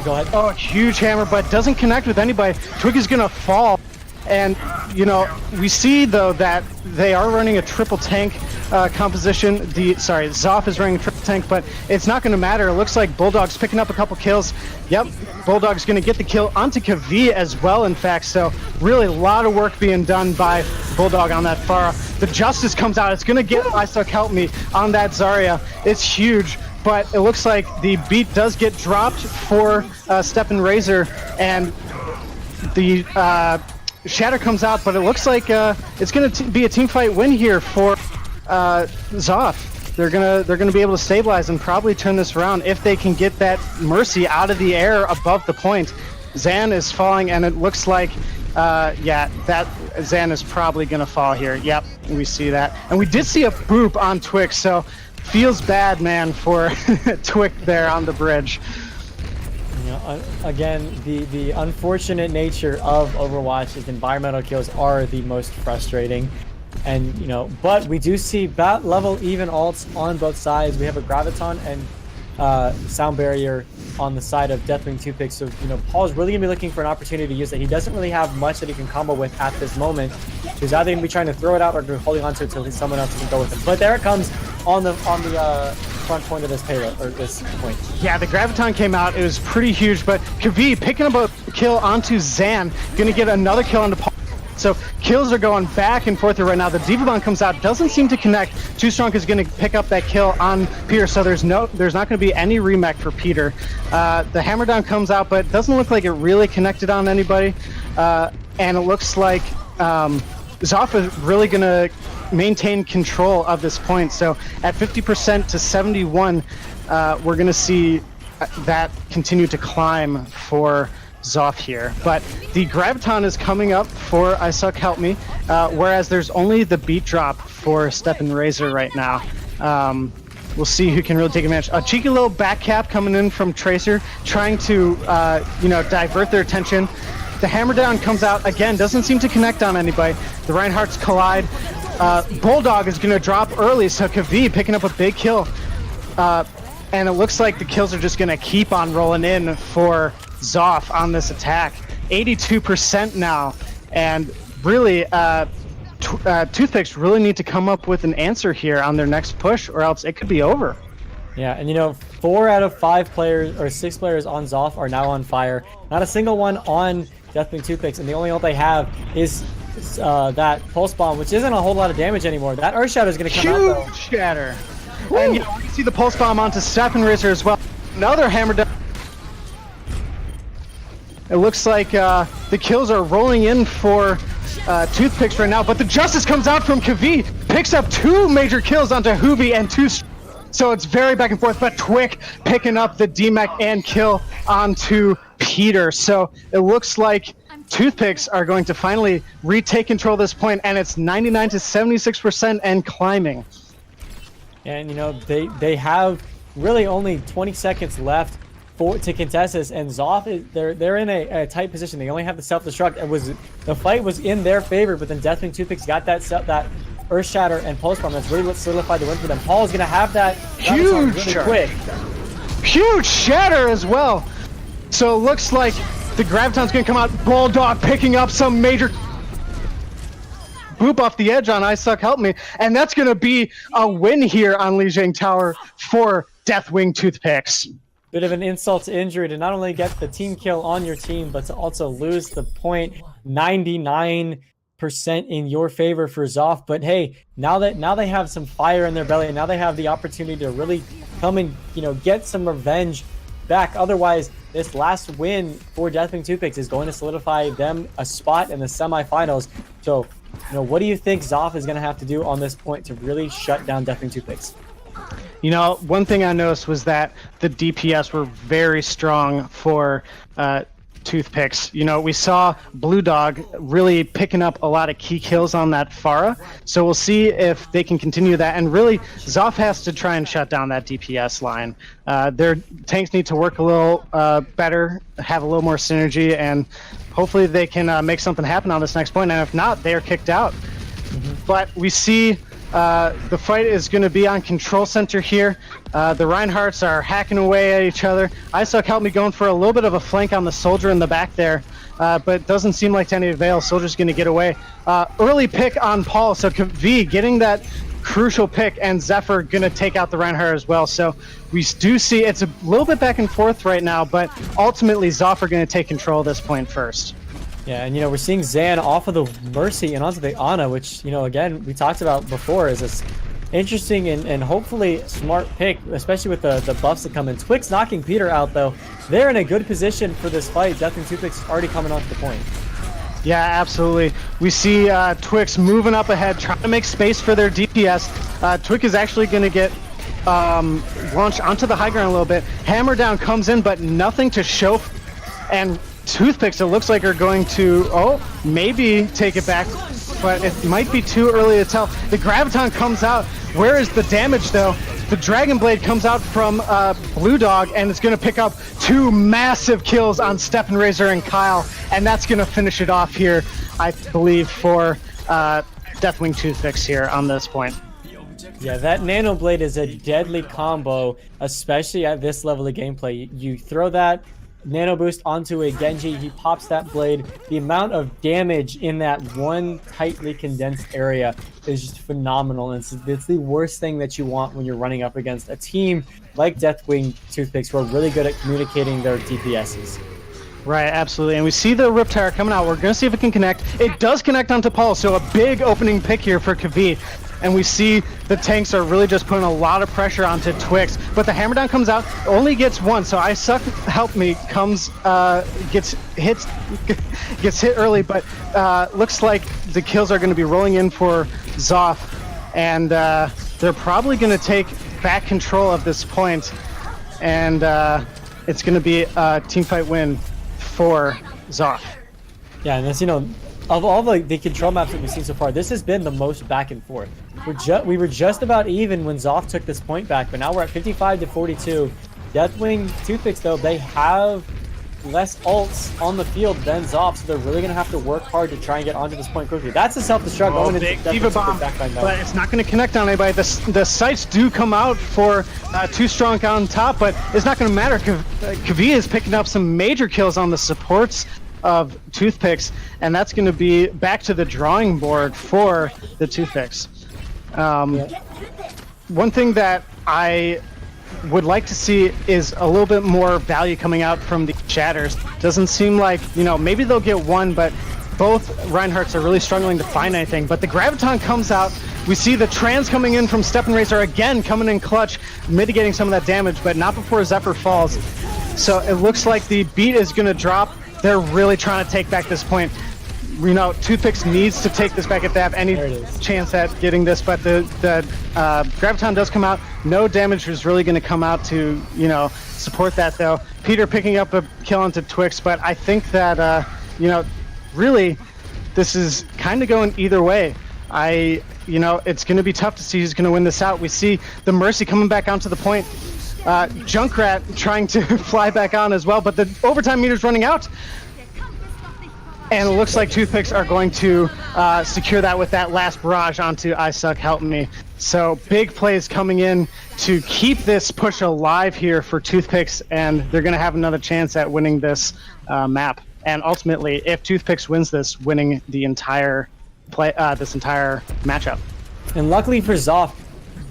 Go ahead. Oh, huge hammer, but doesn't connect with anybody. Twig is going to fall. And, we see, though, that they are running a triple tank composition. ZHOFF is running a triple tank, but it's not going to matter. It looks like Bulldog's picking up a couple kills. Yep, Bulldog's going to get the kill onto Kavi as well, in fact. So really a lot of work being done by Bulldog on that Pharah. The Justice comes out. It's going to get I Suck Help Me on that Zarya. It's huge. But it looks like the beat does get dropped for Step and Razor, and the Shatter comes out, but it looks like it's going to be a team fight win here for ZHOFF. They're gonna be able to stabilize and probably turn this around if they can get that Mercy out of the air above the point. Zan is falling, and it looks like Yeah, that Zan is probably going to fall here. Yep, we see that. And we did see a boop on Twix, so feels bad, man, for Twix there on the bridge. You know, again, the unfortunate nature of Overwatch is environmental kills are the most frustrating. And, you know, but we do see bat level even ults on both sides. We have a Graviton and sound barrier on the side of Deathwing Toothpick. So, you know, Paul's really going to be looking for an opportunity to use that. He doesn't really have much that he can combo with at this moment. He's either going to be trying to throw it out or holding on to it until someone else can go with him. But there it comes on the front point of this payload, or this point. Yeah, the Graviton came out. It was pretty huge, but Kavi picking up a kill onto Zan, going to get another kill onto Paul. So kills are going back and forth here right now. The Diva Bomb comes out, doesn't seem to connect. Too Strong is going to pick up that kill on Peter, so there's not going to be any remech for Peter. The Hammer Down comes out, but doesn't look like it really connected on anybody. And it looks like ZHOFF is really going to maintain control of this point. So at 50% to 71, we're going to see that continue to climb for ZHOFF here, but the Graviton is coming up for I Suck Help Me, whereas there's only the beat drop for Step and Razor right now. We'll see who can really take advantage. A cheeky little back cap coming in from Tracer, trying to divert their attention. The Hammer Down comes out again, doesn't seem to connect on anybody. The Reinhardts collide. Bulldog is going to drop early, so Kavi picking up a big kill. And it looks like the kills are just going to keep on rolling in for ZHOFF on this attack. 82% now, and really Toothpicks really need to come up with an answer here on their next push, or else it could be over. Yeah, and you know, 4 out of 5 players, or 6 players on ZHOFF are now on fire. Not a single one on Deathwing Toothpicks, and the only ult they have is that Pulse Bomb, which isn't a whole lot of damage anymore. That Earth Shatter is going to come out, though. Huge shatter! And you can see the Pulse Bomb onto Step and Razor as well. Another Hammer Down. It looks like the kills are rolling in for Toothpicks right now, but the Justice comes out from Kavi, picks up 2 major kills onto Hoovy and 2. So it's very back and forth, but Twick picking up the DMAC and kill onto Peter. So it looks like Toothpicks are going to finally retake control of this point, and it's 99 to 76% and climbing. And you know, they have really only 20 seconds left to contest this, and ZHOFF they're in a tight position. They only have the self-destruct. The fight was in their favor, but then Deathwing Toothpicks got that Earth Shatter and Pulse Bomb. That's really what solidified the win for them. Paul is gonna have that huge really quick. Huge shatter as well. So it looks like the Graviton's gonna come out. Bulldog picking up some major boop off the edge on I Suck Help Me, and that's gonna be a win here on Lijiang Tower for Deathwing Toothpicks. Bit of an insult to injury to not only get the team kill on your team, but to also lose the point. 99% in your favor for ZHOFF. But hey, now they have some fire in their belly, and now they have the opportunity to really come and get some revenge back. Otherwise, this last win for Deathwing Toothpicks is going to solidify them a spot in the semifinals. So, what do you think ZHOFF is going to have to do on this point to really shut down Deathwing Toothpicks? One thing I noticed was that the DPS were very strong for Toothpicks. We saw Blue Dog really picking up a lot of key kills on that Pharah, so we'll see if they can continue that. And really, ZHOFF has to try and shut down that DPS line. Their tanks need to work a little better, have a little more synergy, and hopefully they can make something happen on this next point. And if not, they are kicked out. But we see the fight is going to be on Control Center here. The Reinhardts are hacking away at each other. I Suck Help Me going for a little bit of a flank on the Soldier in the back there, but it doesn't seem like to any avail. Soldier's going to get away. Early pick on Paul, so V getting that crucial pick, and Zephyr going to take out the Reinhardt as well. So we do see it's a little bit back and forth right now, but ultimately ZHOFF are going to take control of this point first. Yeah, and we're seeing Zan off of the Mercy and onto the Ana, which, again, we talked about before, is this interesting and hopefully smart pick, especially with the buffs that come in. Twix knocking Peter out, though. They're in a good position for this fight. Deathwing Toothpicks is already coming onto the point. Yeah, absolutely. We see Twix moving up ahead, trying to make space for their DPS. Twix is actually going to get launched onto the high ground a little bit. Hammer Down comes in, but nothing to show. And Toothpicks, it looks like, are going to, maybe take it back, but it might be too early to tell. The Graviton comes out. Where is the damage, though? The Dragon Blade comes out from Blue Dog, and it's going to pick up 2 massive kills on Stefan Razor and Kyle, and that's going to finish it off here, I believe, for Deathwing Toothpicks here on this point. Yeah, that Nano Blade is a deadly combo, especially at this level of gameplay. You throw that Nano Boost onto a Genji, he pops that blade. The amount of damage in that one tightly condensed area is just phenomenal. And it's the worst thing that you want when you're running up against a team like Deathwing Toothpicks, who are really good at communicating their DPSs. Right, absolutely. And we see the Riptire coming out. We're going to see if it can connect. It does connect onto Paul, so a big opening pick here for Kavit. And we see the tanks are really just putting a lot of pressure onto Twix. But the Hammer Down comes out, only gets 1. So I Suck Help Me comes, gets hit early, but looks like the kills are going to be rolling in for ZHOFF. And they're probably going to take back control of this point. And it's going to be a teamfight win for ZHOFF. Yeah, and that's, of all the control maps that we've seen so far, this has been the most back and forth. We were just about even when ZHOFF took this point back, but now we're at 55-42. Deathwing Toothpicks, though, they have less ults on the field than ZHOFF, so they're really going to have to work hard to try and get onto this point quickly. That's a self-destruct. Big Diva Bomb, but it's not going to connect on anybody. The sights do come out for Too Strong on top, but it's not going to matter. Kavit is picking up some major kills on the supports of Toothpicks, and that's going to be back to the drawing board for the Toothpicks. One thing that I would like to see is a little bit more value coming out from the Shatters. Doesn't seem like, maybe they'll get 1, but both Reinhardts are really struggling to find anything. But the Graviton comes out. We see the Trans coming in from Stefan Razor again, coming in clutch, mitigating some of that damage, but not before Zephyr falls. So it looks like the beat is going to drop. They're really trying to take back this point. Toothpicks needs to take this back if they have any chance at getting this, but the Graviton does come out. No damage is really going to come out to, support that, though. Peter picking up a kill onto Twix, but I think that, really, this is kind of going either way. It's going to be tough to see who's going to win this out. We see the Mercy coming back onto the point. Junkrat trying to fly back on as well, but the overtime meter's running out. And it looks like Toothpicks are going to secure that with that last barrage onto I Suck Help Me. So big plays coming in to keep this push alive here for Toothpicks, and they're going to have another chance at winning this map. And ultimately, if Toothpicks wins this, winning the entire this entire matchup. And luckily for ZHOFF,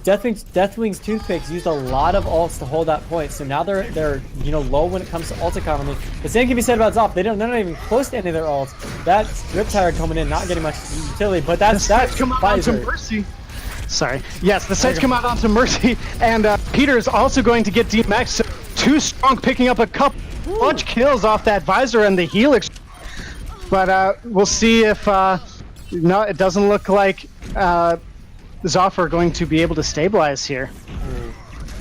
Deathwings Toothpicks used a lot of ults to hold that point, so now they're low when it comes to ult economy. The same can be said about ZHOFF. They're not even close to any of their ults. That Riptire coming in, not getting much utility, but that's come out onto Mercy. Sorry. Yes, the sights come out onto Mercy, and Peter is also going to get DMX. So Too Strong picking up a couple bunch kills off that visor and the helix. But we'll see if no, it doesn't look like ZHOFF are going to be able to stabilize here.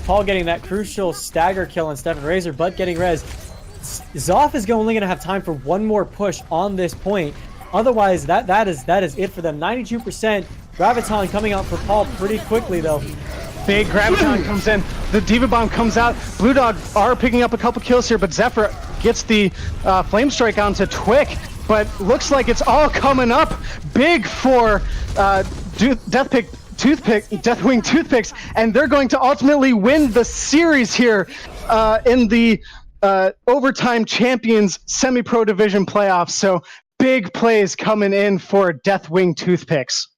Paul getting that crucial stagger kill on Stefan Razor, but getting res. ZHOFF is only going to have time for one more push on this point. Otherwise, that is it for them. 92%. Graviton coming out for Paul pretty quickly, though. Big Graviton comes in. The Diva Bomb comes out. Blue Dog are picking up a couple kills here, but Zephyr gets the Flame Strike onto Twick. But looks like it's all coming up big for Deathwing Toothpicks, and they're going to ultimately win the series here in the Overtime Champions Semi-Pro Division playoffs. So big plays coming in for Deathwing Toothpicks.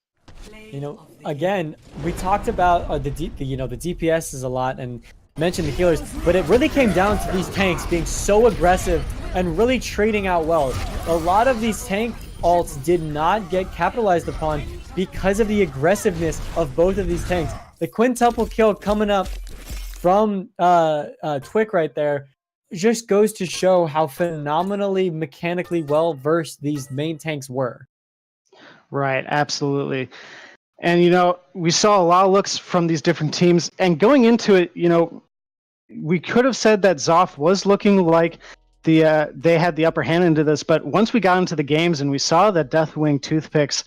Again, we talked about the DPSs a lot and mentioned the healers, but it really came down to these tanks being so aggressive and really trading out well. A lot of these tank ults did not get capitalized upon because of the aggressiveness of both of these tanks. The quintuple kill coming up from Twick right there just goes to show how phenomenally mechanically well versed these main tanks were. Right, absolutely. And we saw a lot of looks from these different teams, and going into it, we could have said that ZHOFF was looking like they had the upper hand into this, but once we got into the games and we saw the Deathwing Toothpicks,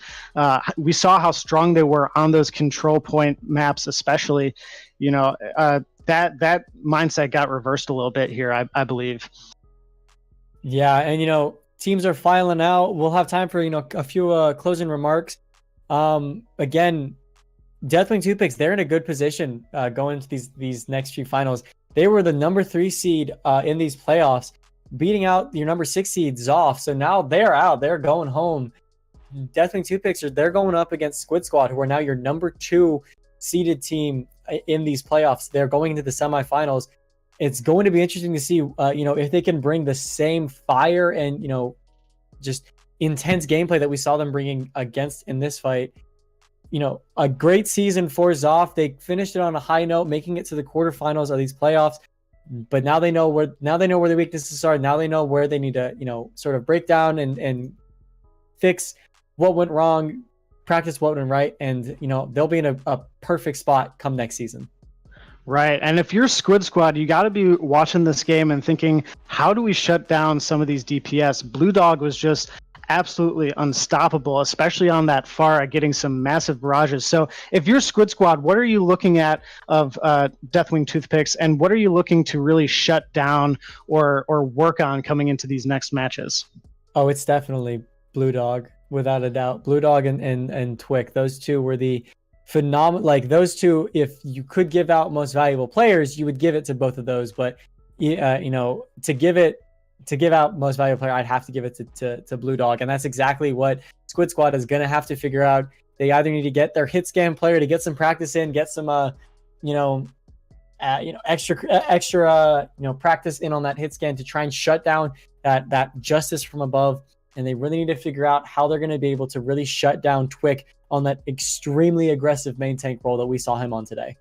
we saw how strong they were on those control point maps, especially. That mindset got reversed a little bit here, I believe. Yeah, and teams are filing out. We'll have time for a few closing remarks. Again, Deathwing Toothpicks, they're in a good position going into these next few finals. They were the number 3 seed in these playoffs, beating out your number 6 seed ZHOFF. So now they're out. They're going home. Deathwing Toothpicks, they're going up against Squid Squad, who are now your number 2 seeded team in these playoffs. They're going into the semifinals. It's going to be interesting to see, if they can bring the same fire and, just intense gameplay that we saw them bringing against in this fight. A great season for ZHOFF. They finished it on a high note, making it to the quarterfinals of these playoffs. But now they know where the weaknesses are. Now they know where they need to, sort of break down and fix what went wrong, practice what went right, and they'll be in a perfect spot come next season. Right. And if you're Squid Squad, you got to be watching this game and thinking, how do we shut down some of these DPS? Blue Dog was just absolutely unstoppable, especially on that Pharah, getting some massive barrages. So if you're Squid Squad, what are you looking at of Deathwing Toothpicks, and what are you looking to really shut down or work on coming into these next matches? Oh, it's definitely Blue Dog, without a doubt. Blue Dog and Twick, those two were the phenomenal. Like, those two, if you could give out most valuable players, you would give it to both of those. But to give out most valuable player, I'd have to give it to Blue Dog, and that's exactly what Squid Squad is going to have to figure out. They either need to get their hit scan player to get some practice in, get some extra practice in on that hit scan to try and shut down that justice from above. And they really need to figure out how they're going to be able to really shut down Twick on that extremely aggressive main tank role that we saw him on today.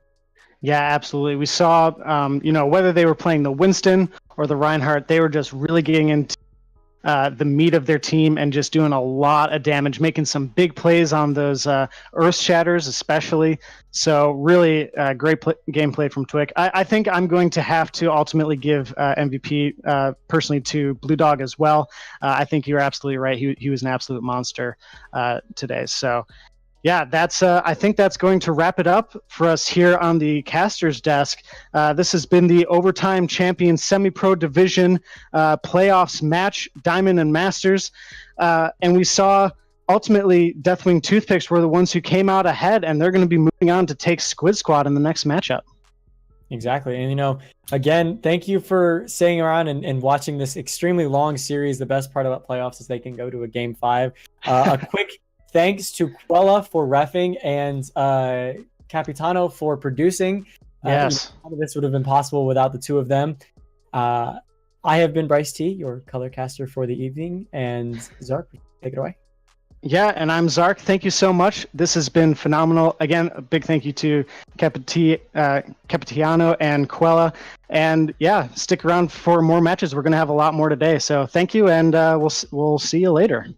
Yeah, absolutely. We saw, whether they were playing the Winston or the Reinhardt, they were just really getting into the meat of their team and just doing a lot of damage, making some big plays on those Earth Shatters especially. So really great gameplay from Twick. I think I'm going to have to ultimately give MVP personally to Blue Dog as well. I think you're absolutely right. He was an absolute monster today. So yeah, I think that's going to wrap it up for us here on the caster's desk. This has been the Overtime Champion Semi-Pro Division playoffs match, Diamond and Masters. And we saw ultimately Deathwing Toothpicks were the ones who came out ahead, and they're going to be moving on to take Squid Squad in the next matchup. Exactly. And, again, thank you for staying around and watching this extremely long series. The best part about playoffs is they can go to a game 5. A quick thanks to Quella for reffing and Capitano for producing. Yes. None of this would have been possible without the two of them. I have been Bryce T, your color caster for the evening, and Zark, take it away. Yeah, and I'm Zark. Thank you so much. This has been phenomenal. Again, a big thank you to Capitano and Quella. And yeah, stick around for more matches. We're going to have a lot more today. So thank you, and we'll see you later.